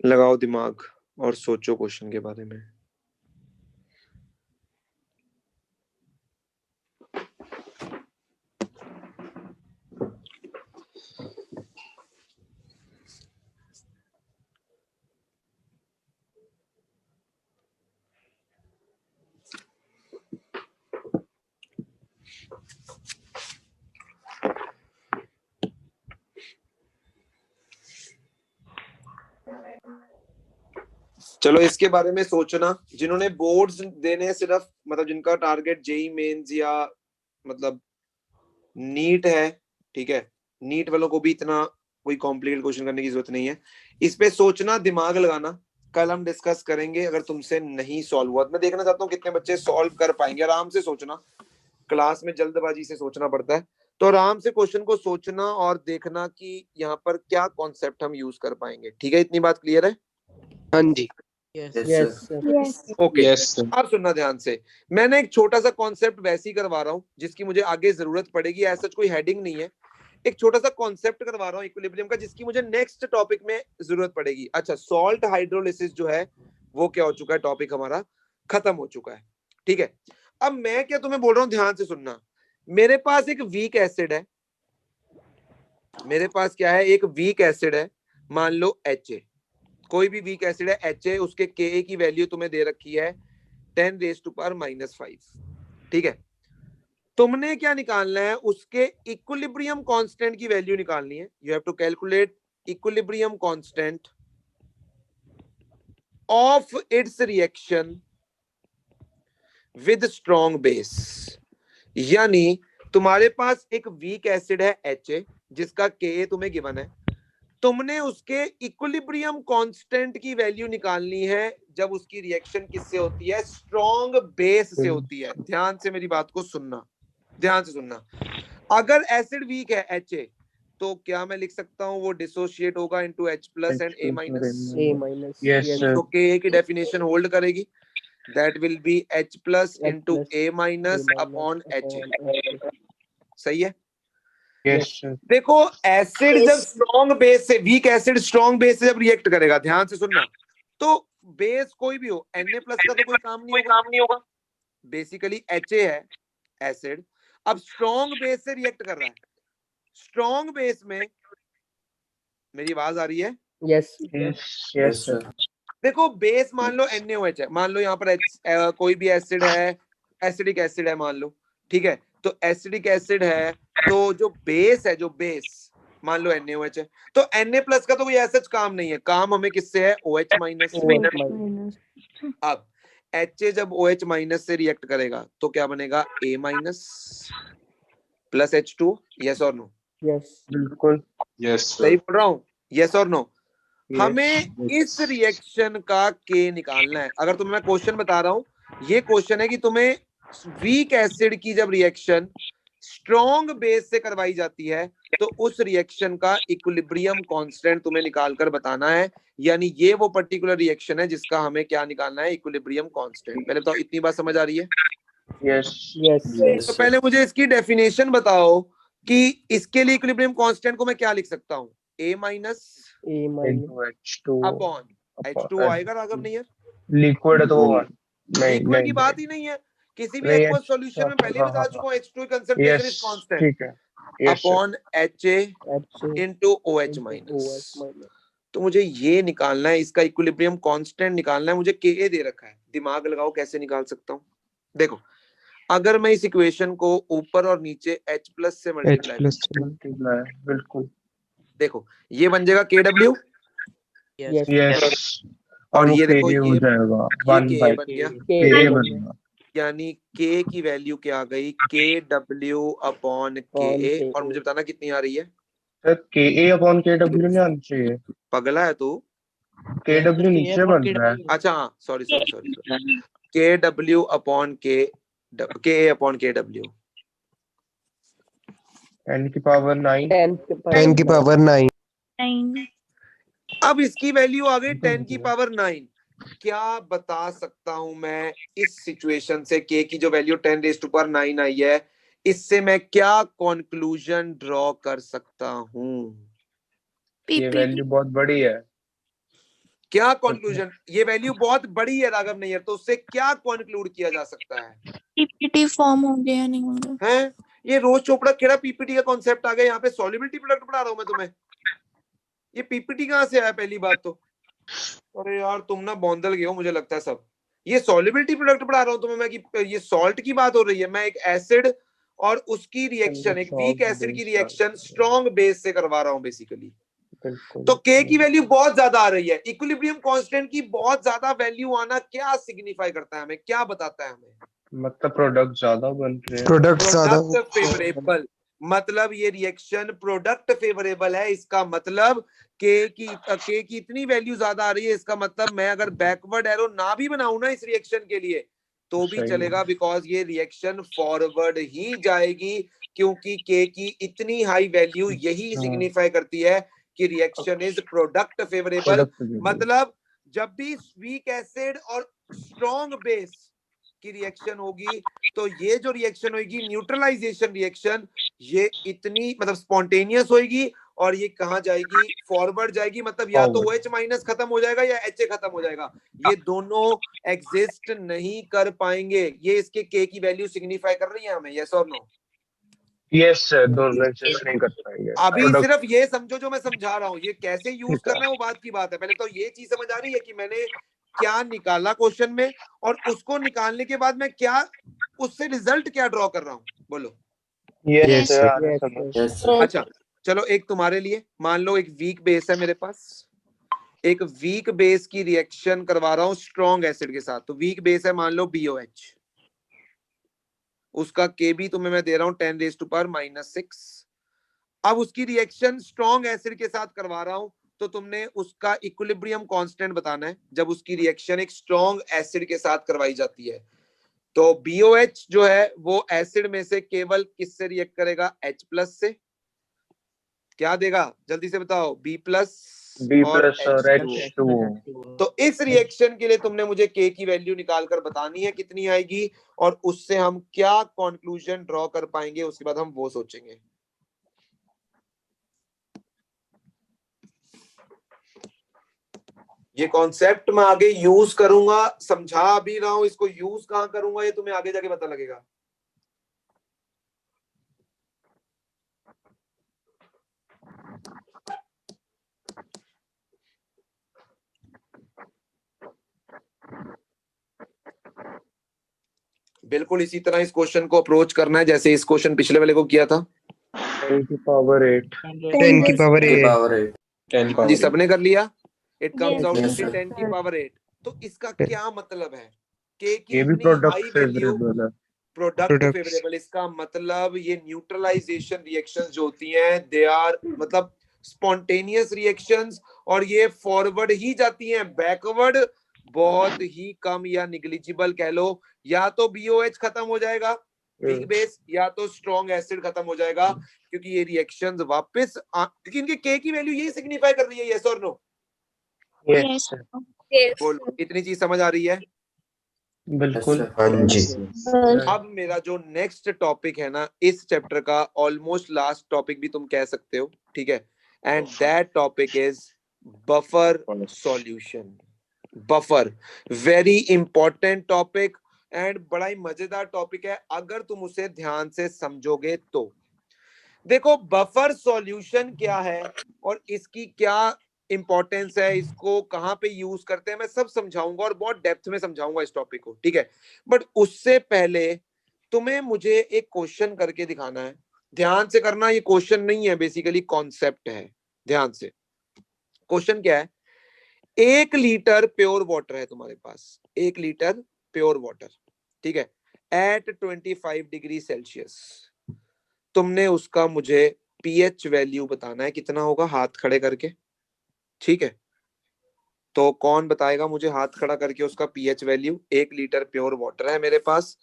लगाओ दिमाग और सोचो क्वेश्चन के बारे में। चलो इसके बारे में सोचना। जिन्होंने बोर्ड्स देने हैं सिर्फ, मतलब जिनका टारगेट जेई मेंस या मतलब नीट है, ठीक है, नीट वालों को भी इतना कोई कॉम्प्लिकेटेड क्वेश्चन करने की जरूरत नहीं है। इस पे सोचना, दिमाग लगाना, कल हम डिस्कस करेंगे। अगर तुमसे नहीं सॉल्व हुआ, मैं देखना चाहता हूँ कितने बच्चे सॉल्व कर पाएंगे। आराम से सोचना, क्लास में जल्दबाजी से सोचना पड़ता है, तो आराम से क्वेश्चन को सोचना और देखना कि यहाँ पर क्या कॉन्सेप्ट हम यूज कर पाएंगे। ठीक है, इतनी बात क्लियर है? हाँ जी। Yes. ओके, अब सुनना ध्यान से। मैंने एक छोटा सा कॉन्सेप्ट वैसे ही करवा रहा हूँ जिसकी मुझे आगे जरूरत पड़ेगी। ऐसा कोई हेडिंग नहीं है, एक छोटा सा कॉन्सेप्ट करवा रहा हूँ इक्विलिब्रियम का, जिसकी मुझे नेक्स्ट टॉपिक में जरूरत पड़ेगी। अच्छा, सॉल्ट हाइड्रोलिसिस जो है वो क्या हो चुका है, टॉपिक हमारा खत्म हो चुका है। ठीक है, अब मैं क्या तुम्हें बोल रहा हूँ, ध्यान से सुनना। मेरे पास एक वीक एसिड है, मेरे पास क्या है, एक वीक एसिड है, मान लो HA। कोई भी वीक एसिड है HA, उसके Ka की वैल्यू तुम्हें दे रखी है 10⁻⁵। ठीक है, तुमने क्या निकालना है, उसके इक्विलिब्रियम कांस्टेंट की वैल्यू निकालनी है। You have to calculate equilibrium constant of its reaction with strong base. यानी तुम्हारे पास एक वीक एसिड है HA जिसका Ka तुम्हें गिवन है, तुमने उसके इक्विलिब्रियम कांस्टेंट की वैल्यू निकालनी है जब उसकी रिएक्शन किससे होती है, स्ट्रॉन्ग बेस से होती है। ध्यान से मेरी बात को सुनना, ध्यान से सुनना। अगर एसिड वीक है HA, तो क्या मैं लिख सकता हूं वो डिसोशिएट होगा into H+ and A-। Yes, sir. तो Ka की डेफिनेशन होल्ड करेगी, that will B H+ into A- upon HA। सही है? Yes, sir. देखो, एसिड जब स्ट्रॉन्ग बेस से, वीक एसिड स्ट्रॉन्ग बेस से जब रिएक्ट करेगा, ध्यान से सुनना, तो बेस कोई भी हो, Na+ का तो कोई काम नहीं होगा। बेसिकली HA है एसिड, अब स्ट्रॉन्ग बेस से रिएक्ट कर रहा है। स्ट्रॉन्ग बेस में, मेरी आवाज आ रही है? Yes Yes, sir. देखो, बेस मान लो NaOH है, मान लो यहाँ पर कोई भी एसिड है, एसिडिक एसिड है मान लो, ठीक है, तो एसिडिक एसिड है, तो जो बेस है, जो बेस मान लो NaOH है, तो Na+ का तो कोई ऐसा काम नहीं है, काम हमें किससे है, OH-। अब HA जब OH- से रिएक्ट करेगा तो क्या बनेगा, A-। प्लस H2, यस और नो? Yes. बिल्कुल। Yes, सही sir. बोल रहा हूँ, यस और नो? Yes. हमें इस रिएक्शन का के निकालना है। अगर तुम्हें मैं क्वेश्चन बता रहा हूँ, ये क्वेश्चन है कि तुम्हें वीक एसिड की जब रिएक्शन स्ट्रॉन्ग बेस से करवाई जाती है तो उस रिएक्शन का इक्विलिब्रियम कांस्टेंट तुम्हें निकालकर बताना है। यानी ये वो पर्टिकुलर रिएक्शन है जिसका हमें क्या निकालना है, इक्विलिब्रियम कांस्टेंट। पहले बताओ, इतनी बात समझ आ रही है? Yes. Yes. Yes, तो sir. पहले मुझे इसकी डेफिनेशन बताओ कि इसके लिए इक्विलिब्रियम कांस्टेंट को मैं क्या लिख सकता हूँ? A minus A minus. Into H2 upon H2 आएगा राघव नैयर? लिक्विड है तो वो नहीं लिक्विड की नहीं बात ही नहीं है, किसी भी नहीं, एक्वस सॉल्यूशन में पहले ही बता चुका हूँ H2 concentration is yes constant ठीक है। Yes upon HA HA into OH into minus. OH minus. तो मुझे ये निकालना है, इसका इक्विलिब्रियम कांस्टेंट निकालना है। मुझे Ka दे रखा है, दिमाग लगाओ कैसे निकाल सकता हूँ। देखो, अगर मैं इस इक्वेशन को ऊपर और नीचे H प्लस से H मल्टीप्लाई, plus मल्टीप्लाई बिल्कुल। देखो ये बन जाएगा KW Yes. यस और वो ये देखो Ka हो ये जाएगा ये 1 Ka बाय बन गया। Ka बनेगा। यानी K की वैल्यू क्या आ गई? KW upon KA। KA। और मुझे बताना कितनी आ रही है? सर Ka अपॉन KW नहीं आना चाहिए, पगला है तू? KW नीचे बन रहा है। अच्छा हाँ, sorry sorry sorry, KW upon KA upon KW 10 की पावर 9 10 की power 9. अब इसकी वैल्यू आ गई 10 की पावर 9। क्या बता सकता हूं मैं इस सिचुएशन से? K की जो वैल्यू 10 रेज़ टू पावर 9 आई है, इससे मैं क्या कंक्लूजन ड्रॉ कर सकता हूं? ये वैल्यू बहुत बड़ी है। क्या कंक्लूजन? ये वैल्यू बहुत बड़ी है राघव नैयर, तो उससे क्या कंक्लूड किया जा सकता है? पीपीटी फॉर्म होंगे या नहीं होंगे? हैं? ये रोज चोपड़ा केड़ा पीपीटी का कॉन्सेप्ट आ गया यहाँ पे? सॉल्युबिलिटी प्रोडक्ट पढ़ा रहा हूं मैं तुम्हें, ये पीपीटी कहाँ से आया? पहली बात तो अरे यार तुम ना बौंदल गए हो मुझे लगता है सब। ये सॉल्युबिलिटी प्रोडक्ट पढ़ा रहा हूँ तुम्हें मैं कि ये सॉल्ट की बात हो रही है। मैं एक एसिड और उसकी रिएक्शन, एक वीक एसिड की रिएक्शन स्ट्रॉन्ग बेस से करवा रहा हूँ बेसिकली। तो K की वैल्यू बहुत ज्यादा आ रही है, इक्विलिब्रियम कांस्टेंट की बहुत ज्यादा वैल्यू आना क्या सिग्निफाई करता है हमें, क्या बताता है हमें? मतलब प्रोडक्ट ज्यादा बन रहे हैं। Product ज्यादा प्रोडक्ट फेवरेबल, मतलब ये रिएक्शन प्रोडक्ट फेवरेबल है। इसका मतलब K की इतनी वैल्यू ज्यादा आ रही है, इसका मतलब मैं अगर बैकवर्ड एरो ना भी बनाऊं ना इस रिएक्शन के लिए तो भी सही चलेगा, बिकॉज ये रिएक्शन फॉरवर्ड ही जाएगी, क्योंकि K की इतनी हाई वैल्यू यही सिग्निफाई करती है कि रिएक्शन इज प्रोडक्ट फेवरेबल। मतलब जब भी वीक एसिड और स्ट्रॉन्ग बेस की रिएक्शन होगी तो ये जो रिएक्शन होगी न्यूट्रलाइजेशन रिएक्शन, ये इतनी मतलब स्पॉन्टेनियस होगी और ये कहाँ जाएगी? फॉरवर्ड जाएगी। मतलब या तो OH माइनस खत्म हो जाएगा या HA खत्म हो जाएगा, ये दोनों एग्जिस्ट नहीं कर पाएंगे। ये इसके K की वैल्यू सिग्निफाई कर रही है हमें, यस और नो? यस सर, दोनों एग्जिस्ट नहीं कर पाएंगे। अभी सिर्फ ये समझो जो मैं समझा रहा हूँ, ये कैसे यूज करना है वो बात की बात है। पहले तो ये चीज समझ आ रही है कि मैंने क्या निकाला क्वेश्चन में और उसको निकालने के बाद मैं क्या उससे रिजल्ट क्या ड्रॉ कर रहा हूँ, बोलो। Yes sir. अच्छा चलो, एक तुम्हारे लिए मान लो एक वीक बेस है मेरे पास, एक वीक बेस की रिएक्शन करवा रहा हूँ स्ट्रॉन्ग एसिड के साथ। तो वीक बेस है मान लो BOH, उसका KB तुम्हें मैं दे रहा हूँ 10 रेज़ टू पावर -6। अब उसकी रिएक्शन स्ट्रॉन्ग एसिड के साथ करवा रहा हूं तो तुमने उसका इक्विलिब्रियम कांस्टेंट बताना है जब उसकी रिएक्शन एक स्ट्रॉन्ग एसिड के साथ करवाई जाती है। तो BOH जो है वो एसिड में से केवल किससे रिएक्ट करेगा? H प्लस से। क्या देगा जल्दी से बताओ? B प्लस और H2। तो इस रिएक्शन के लिए तुमने मुझे K की वैल्यू निकालकर बतानी है कितनी आएगी, और उससे हम क्या कंक्लूजन ड्रॉ कर पाएंगे उसके बाद हम वो सोचेंगे। ये कॉन्सेप्ट मैं आगे यूज करूंगा, समझा भी रहा हूं, इसको यूज कहां करूंगा ये तुम्हें आगे जाके पता लगेगा। बिल्कुल इसी तरह इस क्वेश्चन को अप्रोच करना है जैसे इस क्वेश्चन पिछले वाले को किया था। 10 की पावर 8 10 की power 8. जी सबने कर लिया? It comes out to Yes, be sir. 10 की पावर 8। तो इसका क्या मतलब है? K की ये भी इतनी प्रोडक्ट हाई वैल्यू, फेवरेबल है। Product Products. फेवरेबल, इसका मतलब ये न्यूट्रलाइजेशन रिएक्शंस जो होती हैं दे आर मतलब स्पॉन्टेनियस रिएक्शंस, और ये फॉरवर्ड ही जाती हैं, बैकवर्ड बहुत ही कम या निग्लिजिबल कह लो। या तो BOH खत्म हो जाएगा वीक बेस, या तो स्ट्रॉन्ग एसिड खत्म हो जाएगा, क्योंकि ये रिएक्शंस वापस क्योंकि इनके K की वैल्यू यही सिग्निफाई कर रही है, यस और नो? यस बोलो, इतनी चीज समझ आ रही है? बिल्कुल। हाँ जी। अब मेरा जो नेक्स्ट टॉपिक है ना इस चैप्टर का, ऑलमोस्ट लास्ट टॉपिक भी तुम कह सकते हो, ठीक है, and that topic is buffer solution. Buffer very important topic and बड़ा ही मजेदार टॉपिक है अगर तुम उसे ध्यान से समझोगे तो। देखो बफर सॉल्यूशन क्या है और इसकी क्या इंपॉर्टेंस है, इसको कहां पे यूज करते हैं, मैं सब समझाऊंगा और बहुत डेप्थ में समझाऊंगा इस टॉपिक को, ठीक है। बट उससे पहले तुम्हें मुझे एक क्वेश्चन करके दिखाना है, ध्यान से करना, ये क्वेश्चन नहीं है बेसिकली कॉन्सेप्ट है, ध्यान से। क्वेश्चन क्या है, 1 लीटर प्योर वाटर है तुम्हारे पास, 1 लीटर प्योर वाटर, ठीक है, एट 25 डिग्री सेल्सियस। तुमने उसका मुझे पीएच वैल्यू बताना है, कितना होगा, हाथ खड़े करके, ठीक है। तो कौन बताएगा मुझे हाथ खड़ा करके उसका pH value? 1 litre pure water है मेरे पास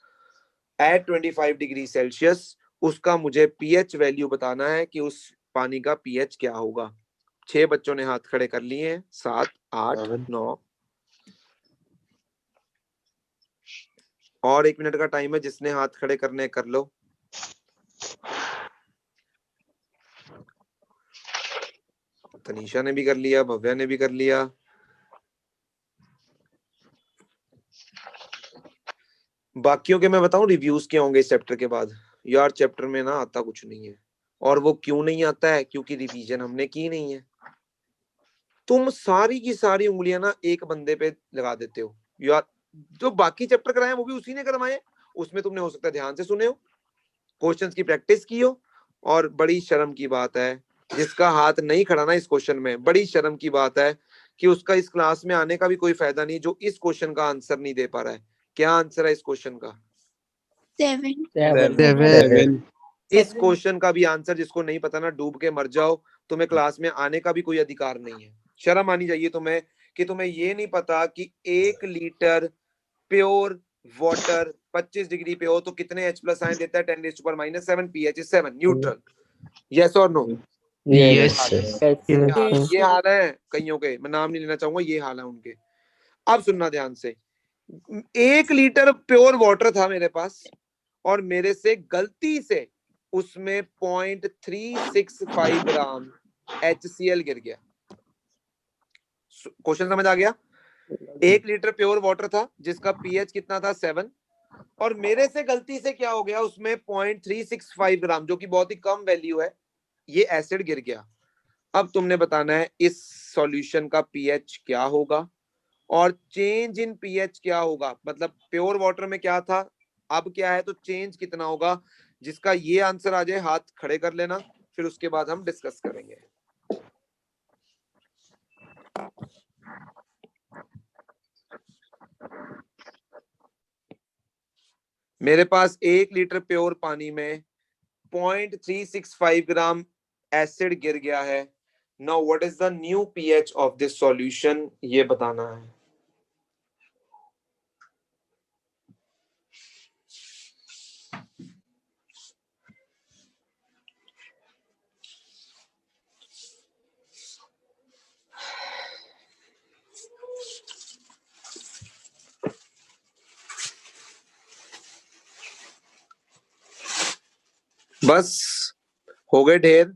एट 25 डिग्री सेल्सियस, उसका मुझे पीएच वैल्यू बताना है कि उस पानी का पीएच क्या होगा। 6 बच्चों ने हाथ खड़े कर लिए हैं, 7 8 9, और 1 मिनट का टाइम है, जिसने हाथ खड़े करने कर लो। तनीषा ने भी कर लिया, भव्या ने भी कर लिया। बाकियों के मैं बताऊं रिव्यूज क्या होंगे इस चैप्टर के बाद? यार चैप्टर में ना आता कुछ नहीं है, और वो क्यों नहीं आता है? क्योंकि रिवीजन हमने की नहीं है। तुम सारी की सारी उंगलियां ना एक बंदे पे लगा देते हो यार, जो बाकी चैप्टर कराए वो भी उसी ने करवाए, उसमें तुमने हो सकता है ध्यान से सुने हो, क्वेश्चंस की प्रैक्टिस की हो। और बड़ी शर्म की बात है जिसका हाथ नहीं खड़ा ना इस क्वेश्चन में, बड़ी शर्म की बात है कि उसका इस क्लास में आने का भी कोई फायदा नहीं, जो इस क्वेश्चन का आंसर नहीं दे पा रहा है। क्या आंसर है इस क्वेश्चन का? 7 इस क्वेश्चन का भी आंसर जिसको नहीं पता ना, डूब के मर जाओ, तुम्हें क्लास में आने का भी कोई अधिकार नहीं है। शर्म आनी चाहिए तुम्हें कि तुम्हें ये नहीं पता कि 1 लीटर प्योर वाटर 25 डिग्री पे हो तो कितने H+ आयन देता है, 10⁻⁻⁷, pH इज 7, न्यूट्रल। यस और नो? यस ये हाल है कईयों के, मैं नाम नहीं लेना चाहूंगा, ये हाल है उनके। अब सुनना ध्यान से, 1 लीटर प्योर वाटर था मेरे पास और मेरे से गलती से उसमें 0.365 ग्राम HCl गिर गया। क्वेश्चन समझ आ गया? 1 लीटर प्योर वाटर था जिसका पीएच कितना था, 7, और मेरे से गलती से क्या हो गया, उसमें 0.365 ग्राम, जो कि बहुत ही कम वैल्यू है, ये एसिड गिर गया। अब तुमने बताना है इस सॉल्यूशन का पीएच क्या होगा और चेंज इन पीएच क्या होगा, मतलब प्योर वाटर में क्या था, अब क्या है, तो चेंज कितना होगा। जिसका ये आंसर आ जाए हाथ खड़े कर लेना, फिर उसके बाद हम डिस्कस करेंगे। मेरे पास 1 लीटर प्योर पानी में 0.365 ग्राम एसिड गिर गया है। Now what is the new pH of this solution, ये बताना है। बस हो गए ढेर।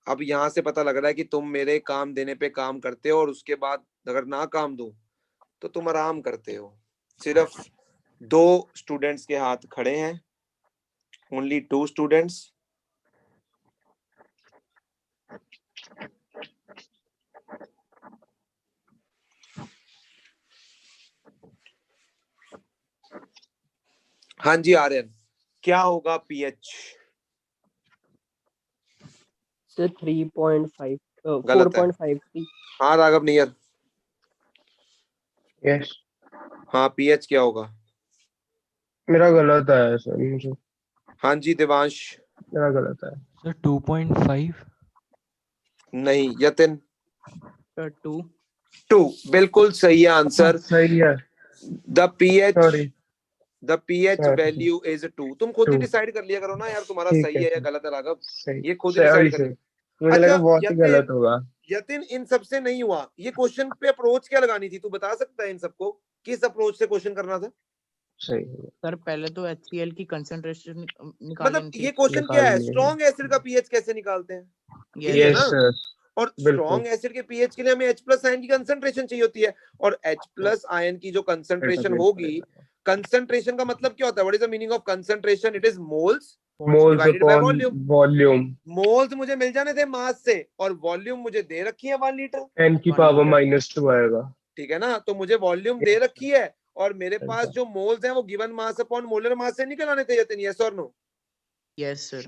अब यहां से पता लग रहा है कि तुम मेरे काम देने पे काम करते हो और उसके बाद अगर ना काम दूं तो तुम आराम करते हो। सिर्फ 2 स्टूडेंट्स के हाथ खड़े हैं, ओनली 2 स्टूडेंट्स। हाँ जी आर्यन, क्या होगा पीएच? सर 3.5 गलत है। 4.53। हाँ राघव नियर, यस हाँ पीएच क्या होगा? मेरा गलत है सर, मुझे हाँ जी देवांश। मेरा गलत है। सर 2.5। नहीं यतिन। सर 2। 2 बिल्कुल सही है आंसर। सही है। The pH sorry sorry value is 2। तुम खुद ही 2। डिसाइड कर लिया करो ना यार, तुम्हारा ठीक सही है है या सर, गलत है राघव, सही। ये खुद ही सॉरी डिसाइड कर सर, लिया। मुझे लगा अच्छा बहुत ही गलत होगा। यतिन इन सबसे नहीं हुआ, ये क्वेश्चन पे अप्रोच क्या लगानी थी, तू बता सकता है इन सबको किस अप्रोच से क्वेश्चन करना था? सही सर पहले तो HCl की कंसंट्रेशन निकाल मतलब लेनी थी। ये क्वेश्चन क्या है, निकालनी है। स्ट्रॉन्ग एसिड का पीएच कैसे निकालते हैं, यही है यस ना? सर, और बिल्कुल। स्ट्रॉन्ग एसिड के पीएच के लिए हमें H+ आयन की कंसंट्रेशन चाहिए होती है, और H+ आयन की जो कंसंट्रेशन होगी, कंसंट्रेशन का मतलब क्या होता है, what is the meaning of concentration? It is moles moles divided by upon volume. Volume. Moles मुझे मिल जाने थे मास से, और वॉल्यूम मुझे दे रखी है 1 लीटर, 10 की पावर -2 आएगा। ठीक है ना? तो मुझे वॉल्यूम दे रखी है, और मेरे पास जो मोल्स हैं वो given mass upon molar mass से निकल आने थे यतिन, यस और नो? Yes sir.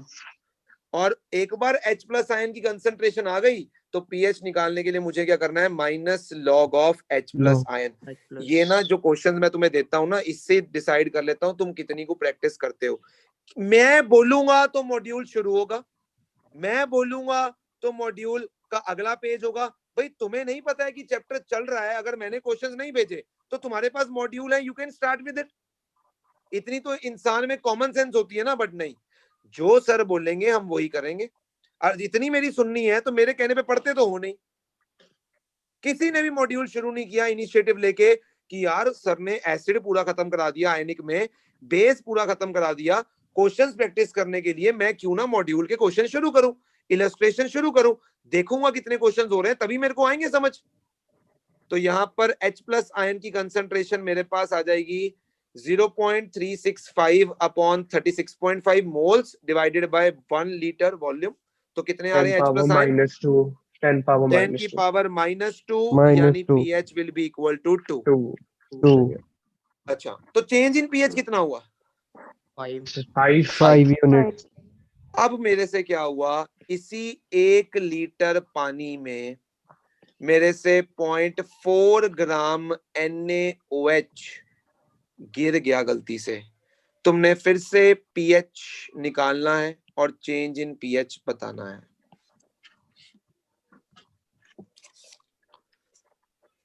और एक बार H+ आयन की कंसंट्रेशन आ गई तो पीएच निकालने के लिए मुझे क्या करना है, minus log of H+ ion. ये ना जो क्वेश्चन मैं तुम्हें देता हूं ना, इससे डिसाइड कर लेता हूं तुम कितनी को प्रैक्टिस करते हो। मैं बोलूंगा तो मॉड्यूल शुरू होगा, मैं बोलूंगा तो मॉड्यूल का अगला पेज होगा। भाई तुम्हें नहीं पता है कि चैप्टर चल रहा है, अगर मैंने क्वेश्चंस नहीं भेजे तो तुम्हारे पास मॉड्यूल है, you can start with it. इतनी तो इंसान में कॉमन सेंस होती है ना, बट नहीं, जो सर बोलेंगे हम वही करेंगे। और इतनी मेरी सुननी है तो मेरे कहने पे पढ़ते तो हो नहीं। किसी ने भी मॉड्यूल शुरू नहीं किया इनिशिएटिव लेके कि यार सर ने एसिड पूरा खत्म करा दिया आयनिक में, बेस पूरा खत्म करा दिया, क्वेश्चंस प्रैक्टिस करने के लिए मैं क्यों ना मॉड्यूल के क्वेश्चन शुरू करूं, इलस्ट्रेशन शुरू करूं, देखूंगा कितने क्वेश्चंस हो रहे हैं तभी मेरे को आएंगे समझ। तो यहां पर H+ आयन की कंसंट्रेशन मेरे पास आ जाएगी 0.365 upon 36.5 moles divided by 1 litre volume. तो कितने आ रहे हैं H+ आयन? 10 पावर 10 की पावर -2, यानी -2 pH will be equal to 2। 2। अच्छा तो चेंज इन pH कितना हुआ? 5 यूनिट। अब मेरे से क्या हुआ, इसी 1 लीटर पानी में मेरे से 0.4 ग्राम NaOH गिर गया गलती से। तुमने फिर से pH निकालना है और चेंज इन pH बताना है।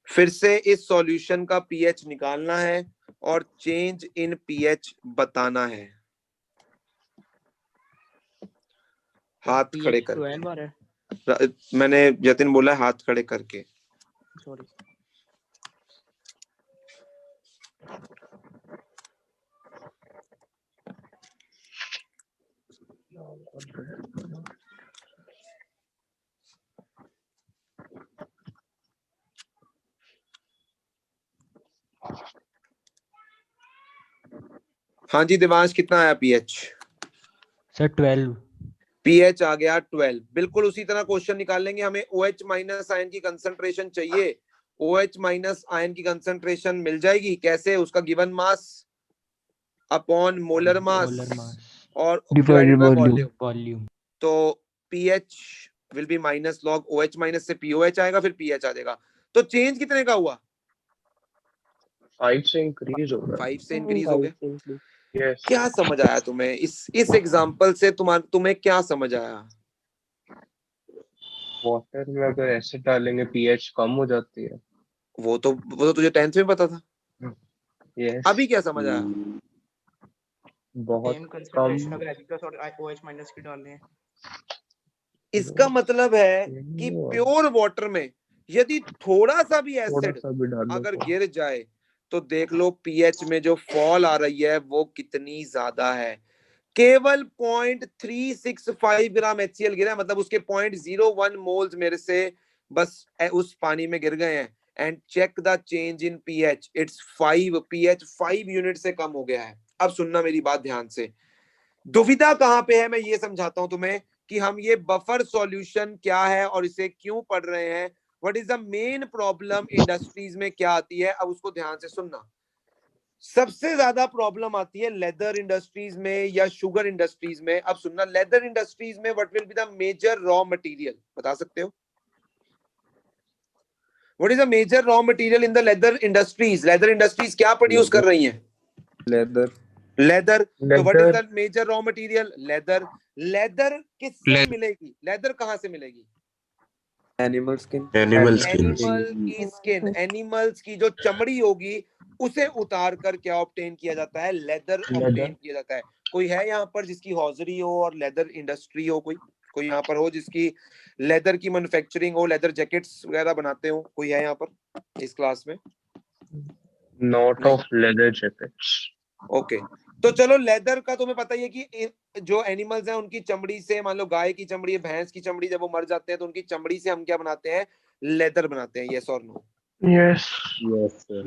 फिर से इस सॉल्यूशन का pH निकालना है और चेंज इन pH बताना है। हाथ खड़े करके, मैंने जतिन बोला हाथ खड़े करके। सॉरी। हाँ जी देवांश, कितना आया pH? सर 12। pH आ गया 12। बिल्कुल उसी तरह क्वेश्चन निकाल लेंगे। हमें OH- आयन की कंसंट्रेशन चाहिए, OH- आयन की कंसंट्रेशन मिल जाएगी कैसे, उसका given mass upon molar mass और डिवाइडेड बाय वॉल्यूम। तो pH will B minus log OH- से POH आएगा, फिर pH आ जाएगा। तो चेंज कितने का हुआ? 5 से इंक्रीज हो गया। 5 से इंक्रीज हो गया। यस। क्या समझ आया तुम्हें इस एग्जांपल से? तुम्हें क्या समझ आया? वाटर में अगर एसिड डालेंगे पीएच कम हो जाती है। वो तो तुझे 10th में पता था। यस। अभी क्या समझ आया? बहुत कम। अगर H+ और OH- की डालने हैं। इसका मतलब है कि प्योर वाटर में यदि थोड़ा सा भी एसिड अगर गिर जाए तो देख लो पीएच में जो फॉल आ रही है वो कितनी ज्यादा है। केवल 0.365 ग्राम HCl गिरा, मतलब उसके 0.01 मोल्स मेरे से बस उस पानी में गिर गए हैं। And check the change in pH, it's 5, pH 5 unit से कम हो गया है। अब सुनना मेरी बात ध्यान से, दुविधा कहां पे है मैं ये समझाता हूं तुम्हें कि हम ये बफर सॉल्यूशन क्या है और इसे क्यों पढ़ रहे हैं, what is the main problem industries में क्या आती है। अब उसको ध्यान से सुनना। सबसे ज्यादा प्रॉब्लम आती है लेदर इंडस्ट्रीज में या शुगर इंडस्ट्रीज में। अब सुनना, लेदर इंडस्ट्रीज में what will be the major raw material, बता सकते हो? What is the major raw material in the leather industries? Leather industries क्या प्रोड्यूस कर रही हैं? लेदर। लेदर। तो what is leather the major raw material? Leather. Leather किससे मिलेगी? लेदर कहाँ से मिलेगी? Animal skin. Animal skin. Animal की स्किन, एनिमल्स की जो चमड़ी होगी उसे उतार कर क्या ऑब्टेन किया जाता है? लेदर ऑब्टेन किया जाता है। कोई है यहाँ पर जिसकी हॉजरी हो और लेदर इंडस्ट्री हो? कोई यहाँ पर हो जिसकी लेदर की मैन्युफैक्चरिंग हो, लेदर जैकेट्स वगैरह बनाते हो? कोई है यहाँ पर इस क्लास में? Not of leather jackets. Okay, तो चलो लेदर का तुम्हें पता ही है कि जो एनिमल्स हैं उनकी चमड़ी से, मान लो गाय की चमड़ी, भैंस की चमड़ी, जब वो मर जाते हैं तो उनकी चमड़ी से हम क्या बनाते हैं? लेदर बनाते हैं। यस और नो? यस।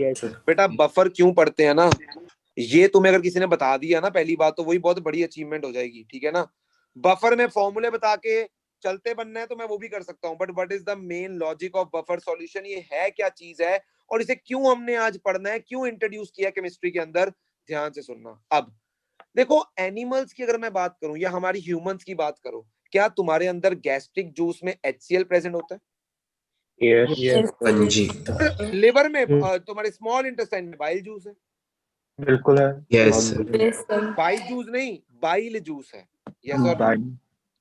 यस। बेटा बफर क्यों पढ़ते हैं ना, ये तुम्हें अगर किसी ने बता दिया ना पहली बात, तो वही बहुत बड़ी अचीवमेंट हो जाएगी, ठीक है ना। बफर में फॉर्मूले बता के चलते बनना है तो मैं वो भी कर सकता हूँ, but what is the main logic of buffer solution? ये है क्या चीज है और इसे क्यों हमने आज पढ़ना है, क्यों इंट्रोड्यूस किया केमिस्ट्री के अंदर? ध्यान से सुनना। अब देखो, एनिमल्स की अगर मैं बात करूं या हमारी ह्यूमंस की बात करो, क्या तुम्हारे अंदर गैस्ट्रिक जूस में HCl प्रेजेंट होता है? यस। हाँ जी, लिवर में तुम्हारे स्मॉल इंटेस्टाइन में बाइल जूस है? बिल्कुल है। यस बाइल जूस नहीं, बाइल जूस है। यस और नो?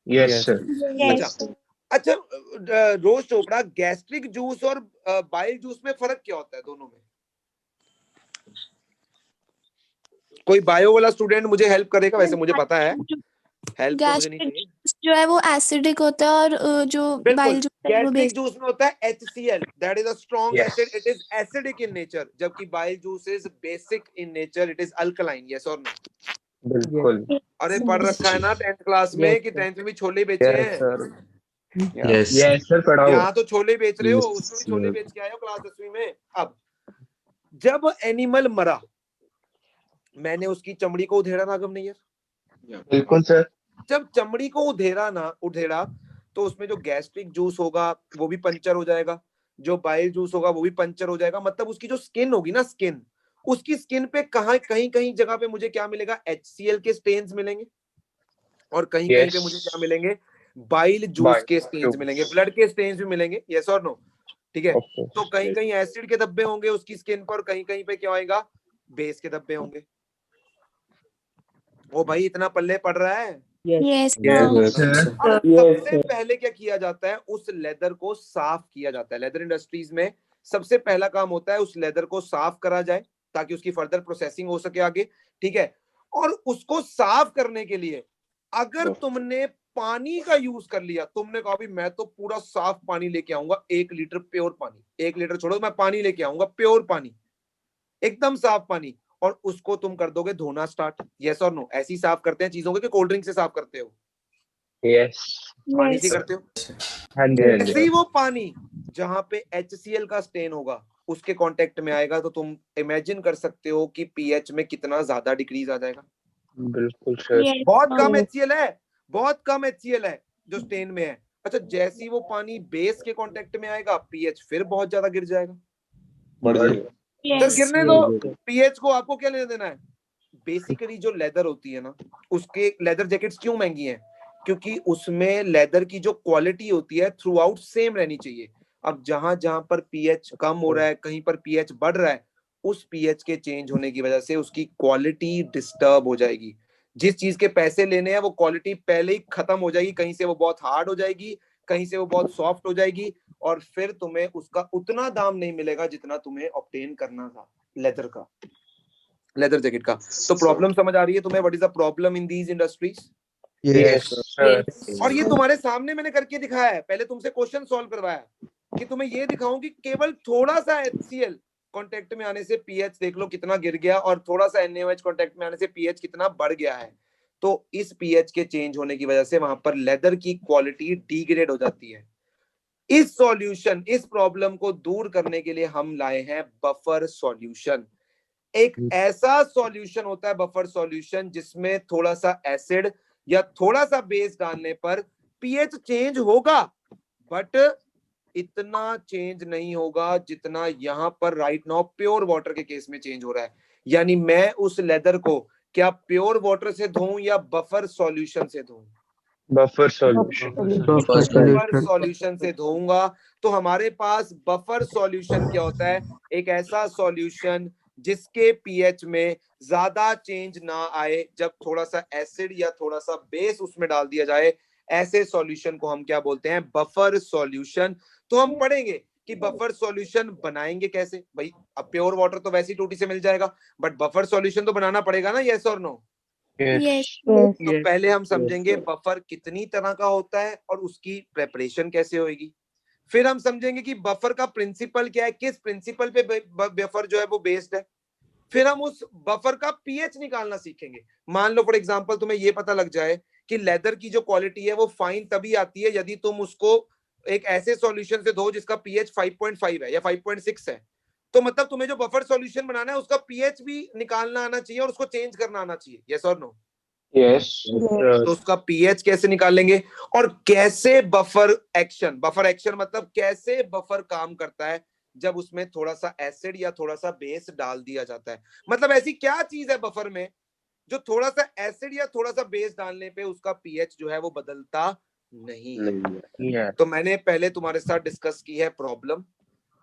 Yes sir. अच्छा, रोज चोपड़ा, गैस्ट्रिक जूस और बाइल जूस में फर्क क्या होता है दोनों में? कोई बायो वाला स्टूडेंट मुझे हेल्प करेगा? वैसे मुझे पता है, हेल्प तो मुझे नहीं चाहिए। जो है वो एसिडिक होता है और जो बाइल जूस है वो गैस्ट्रिक जूस में होता है HCl, that is a strong Yes. Acid, it is acidic in nature, जबकि bile juice is basic in nature, it is alkaline. Yes और नो? बिल्कुल। अरे पढ़ रखा है ना 10th क्लास में कि 10th में भी छोले बेचे हैं? यस यस सर, पढ़ाओ। यहाँ तो छोले बेच रहे हो, Yes, उसमें भी छोले बेच के आए हो क्लास 10वीं में। अब जब एनिमल मरा, मैंने उसकी चमड़ी को उधेड़ा ना गमनैयर? बिल्कुल सर। जब चमड़ी को उधेड़ा तो उसमें जो गैस्ट्रिक जूस होगा वो भी पंचर हो जाएगा, जो बाइल जूस होगा वो भी पंचर हो जाएगा। मतलब उसकी जो स्किन होगी ना, स्किन, उसकी स्किन पे कहीं जगह पे मुझे क्या मिलेगा? HCl के स्टेन्स मिलेंगे, और कहीं पे मुझे क्या मिलेंगे? बाइल जूस के स्टेन्स मिलेंगे, ब्लड के स्टेन्स भी मिलेंगे। यस और नो? ठीक है। तो कहीं एसिड के धब्बे होंगे उसकी स्किन पर, कहीं पे क्या होएगा? बेस के धब्बे होंगे। वो भाई इतना पल्ले पड़ रहा है? यस सबसे पहले क्या किया जाता है? उस लेदर को साफ किया जाता है। लेदर इंडस्ट्रीज में सबसे पहला काम होता है उस लेदर को साफ करा जाए ताकि उसकी फर्दर प्रोसेसिंग हो सके आगे, ठीक है। और उसको साफ करने के लिए अगर तुमने पानी का यूज कर लिया, तुमने कहा भी मैं तो पूरा साफ पानी लेके आऊंगा, 1 लीटर प्योर पानी, 1 लीटर छोड़ो, मैं पानी लेके आऊंगा प्योर पानी, एकदम साफ पानी, और उसको तुम कर दोगे धोना स्टार्ट। यस और नो? ऐसी साफ करते हैं चीजों के कि कोल्ड ड्रिंक से साफ करते हो? यस। पानी से करते हो? हाँ जी, हाँ ऐसे जी। ही वो पानी जहां पे HCl का स्टेन होगा उसके कांटेक्ट में आएगा तो तुम इमेजिन कर सकते हो कि pH में कितना ज्यादा डिक्रीज आ जाएगा। बिल्कुल सर। बहुत कम HCl है, बहुत कम HCl है जो स्टेन में है। अच्छा, जैसे ही वो पानी बेस के कांटेक्ट में आएगा pH फिर बहुत ज्यादा गिर जाएगा। सर गिरने दो pH को, आपको क्या लेना देना है? बेसिकली जो लेदर होती है ना, उसके लेदर जैकेट्स क्यों महंगी हैं? क्योंकि उसमें लेदर की जो क्वालिटी होती है थ्रू आउट सेम रहनी चाहिए। अब जहां पर pH कम हो रहा है, कहीं पर pH बढ़ रहा है, उस pH के चेंज होने की वजह से उसकी क्वालिटी डिस्टर्ब हो जाएगी। जिस चीज के पैसे लेने हैं वो क्वालिटी पहले ही खत्म हो जाएगी, कहीं से वो बहुत हार्ड हो जाएगी, कहीं से वो बहुत सॉफ्ट हो जाएगी, और फिर तुम्हें उसका उतना दाम नहीं मिलेगा जितना तुम्हें ऑब्टेन करना था लेदर का, लेदर जैकेट का। तो प्रॉब्लम समझ आ रही है तुम्हें? What is the problem in these industries? Yes sir. और ये तुम्हारे सामने मैंने करके दिखाया है, पहले तुमसे क्वेश्चन सॉल्व करवाया कि तुम्हें ये दिखाऊं कि केवल थोड़ा सा HCl कांटेक्ट में आने से pH देख लो कितना गिर गया, और थोड़ा सा NaOH कांटेक्ट में आने से pH कितना बढ़ गया है। तो इस pH के चेंज होने की वजह से वहां पर लेदर की क्वालिटी डिग्रेड हो जाती है। इस सॉल्यूशन, इस प्रॉब्लम को दूर करने के लिए हम लाए हैं बफर सॉल्यूशन। एक ऐसा सॉल्यूशन होता है बफर सॉल्यूशन जिसमें थोड़ा सा एसिड या थोड़ा सा बेस डालने पर pH चेंज होगा, बट इतना चेंज नहीं होगा जितना यहां पर राइट नाउ प्योर वाटर के केस में चेंज हो रहा है। यानी मैं उस लेदर को क्या प्योर वाटर से धोऊं या बफर सॉल्यूशन से धोऊं? Buffer solution. Buffer buffer solution solution से धोऊंगा तो हमारे पास बफर सॉल्यूशन क्या होता है? एक ऐसा सॉल्यूशन जिसके पीएच में ज्यादा चेंज ना आए, जब थोड़ा सा एसिड या थोड़ा सा बेस उसमें डाल दिया जाए, ऐसे सॉल्यूशन को हम क्या बोलते हैं? Buffer solution. तो हम पढ़ेंगे कि बफर सॉल्यूशन बनाएंगे कैसे। भाई अब प्योर वाटर तो वैसे ही टूटी से मिल जाएगा, बट बफर सॉल्यूशन तो बनाना पड़ेगा ना, यस और नो? यस तो पहले हम समझेंगे बफर कितनी तरह का होता है और उसकी प्रेपरेशन कैसे होगी। फिर हम समझेंगे कि बफर का प्रिंसिपल क्या है, किस प्रिंसिपल पे बफर जो है वो बेस्ड है। फिर हम उस बफर का पीएच निकालना सीखेंगे। मान लो फॉर एग्जांपल तुम्हें ये पता लग जाए कि लेदर की जो क्वालिटी है वो फाइन तभी आती है यदि तुम उसको एक ऐसे सॉल्यूशन से धो जिसका पीएच 5.5 है या 5.6 है, तो मतलब तुम्हें जो बफर सॉल्यूशन बनाना है उसका पीएच भी निकालना आना चाहिए और उसको चेंज करना आना चाहिए, यस और नो? यस तो उसका पीएच कैसे निकालेंगे और कैसे बफर एक्शन मतलब कैसे बफर काम करता है जब उसमें थोड़ा सा एसिड या थोड़ा सा बेस डाल दिया जाता है। मतलब ऐसी क्या चीज है बफर में जो थोड़ा सा एसिड या थोड़ा सा बेस डालने पे उसका पीएच जो है वो बदलता नहीं है। तो मैंने पहले तुम्हारे साथ डिस्कस की है प्रॉब्लम,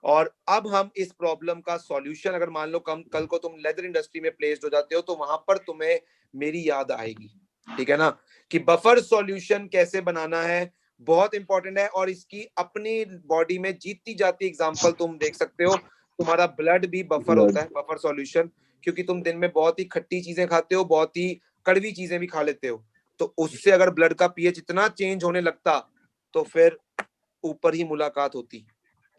और अब हम इस प्रॉब्लम का सॉल्यूशन, अगर मान लो कल को तुम लेदर इंडस्ट्री में प्लेस्ड हो जाते हो तो वहां पर तुम्हें मेरी याद आएगी, ठीक है ना, कि बफर सॉल्यूशन कैसे बनाना है, बहुत इंपॉर्टेंट है। और इसकी अपनी बॉडी में जीतती जाती एग्जांपल तुम देख सकते हो, तुम्हारा ब्लड भी बफर होता है, बफर सॉल्यूशन, क्योंकि तुम दिन में बहुत ही खट्टी चीजें खाते हो, बहुत ही कड़वी चीजें भी खा लेते हो, तो उससे अगर ब्लड का पीएच इतना चेंज होने लगता तो फिर ऊपर ही मुलाकात होती,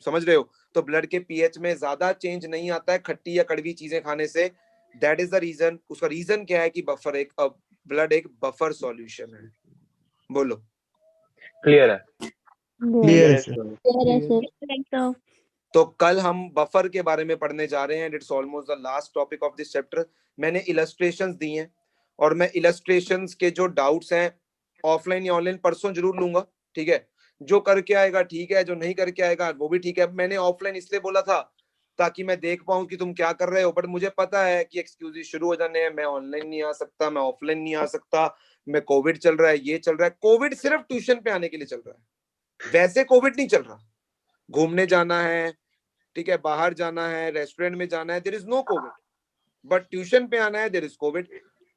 समझ रहे हो? तो ब्लड के पीएच में ज्यादा चेंज नहीं आता है खट्टी या कड़वी चीजें खाने से। That is the reason. उसका रीजन क्या है कि बफर एक ब्लड एक बफर सॉल्यूशन है। बोलो क्लियर है? क्लियर है सर। तो कल हम बफर के बारे में पढ़ने जा रहे हैं। It's almost the last topic of this chapter. मैंने इलस्ट्रेशंस दी हैं और मैं इलस्ट्रेशंस के जो डाउट्स हैं ऑफलाइन या ऑनलाइन परसों जरूर लूंगा, ठीक है? जो करके आएगा ठीक है, जो नहीं करके आएगा वो भी ठीक है। मैंने ऑफलाइन इसलिए बोला था ताकि मैं देख पाऊं कि तुम क्या कर रहे हो, बट मुझे पता है कि एक्सक्यूजेस शुरू हो जाने हैं, मैं ऑनलाइन नहीं आ सकता, मैं ऑफलाइन नहीं आ सकता, मैं कोविड चल रहा है, ये चल रहा है। कोविड सिर्फ ट्यूशन पे आने के लिए चल रहा है, वैसे कोविड नहीं चल रहा। घूमने जाना है, ठीक है, बाहर जाना है, रेस्टोरेंट में जाना है, there is no COVID, but tuition पे आना है, देयर इज कोविड,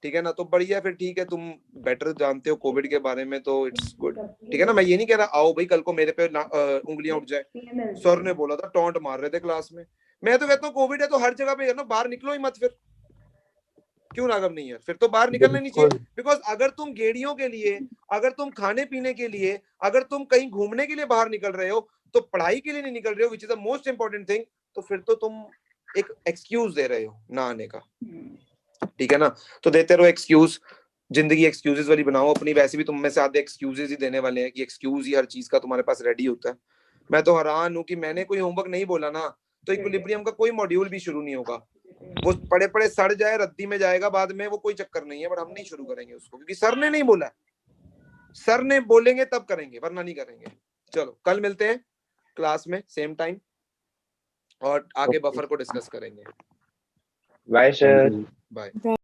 ठीक है ना? तो बढ़िया, फिर ठीक है, तुम बेटर जानते हो कोविड के बारे में तो इट्स गुड, ठीक है ना? मैं ये नहीं कह रहा आओ भाई कल को मेरे पे उंगलियां उठ जाए। सर ने बोला था, टॉन्ट मार रहे थे क्लास में। मैं तो कहता हूँ कोविड है तो हर जगह पे है ना, बाहर निकलो ही मत। फिर क्यों राघव नहीं है? फिर तो बाहर निकलना नहीं चाहिए, बिकॉज अगर तुम गेड़ियों के लिए, अगर तुम खाने पीने के लिए, अगर तुम कहीं घूमने के लिए बाहर निकल रहे हो तो पढ़ाई के लिए नहीं निकल रहे हो, which is the most important thing, तो फिर तो तुम एक एक्सक्यूज दे रहे हो ना आने का, ठीक है ना? तो देते रहो एक्सक्यूज, जिंदगी एक्सक्यूजेस वाली बनाओ अपनी। वैसे भी तुम में से आधे एक्सक्यूजेस ही देने वाले हैं कि एक्सक्यूज ही हर चीज का तुम्हारे पास रेडी होता है। मैं तो हैरान हूं कि मैंने कोई होमवर्क नहीं बोला ना तो इक्विलिब्रियम का कोई मॉड्यूल भी शुरू नहीं होगा। वो पड़े पड़े सड़ जाए, रद्दी में जाएगा बाद में, वो कोई चक्कर नहीं है, बट हम नहीं शुरू करेंगे उसको क्योंकि सर ने नहीं बोला। सर ने बोलेंगे तब करेंगे, वरना नहीं करेंगे। चलो कल मिलते हैं क्लास में सेम टाइम और आगे बफर को डिस्कस करेंगे। Bye sir. बाय।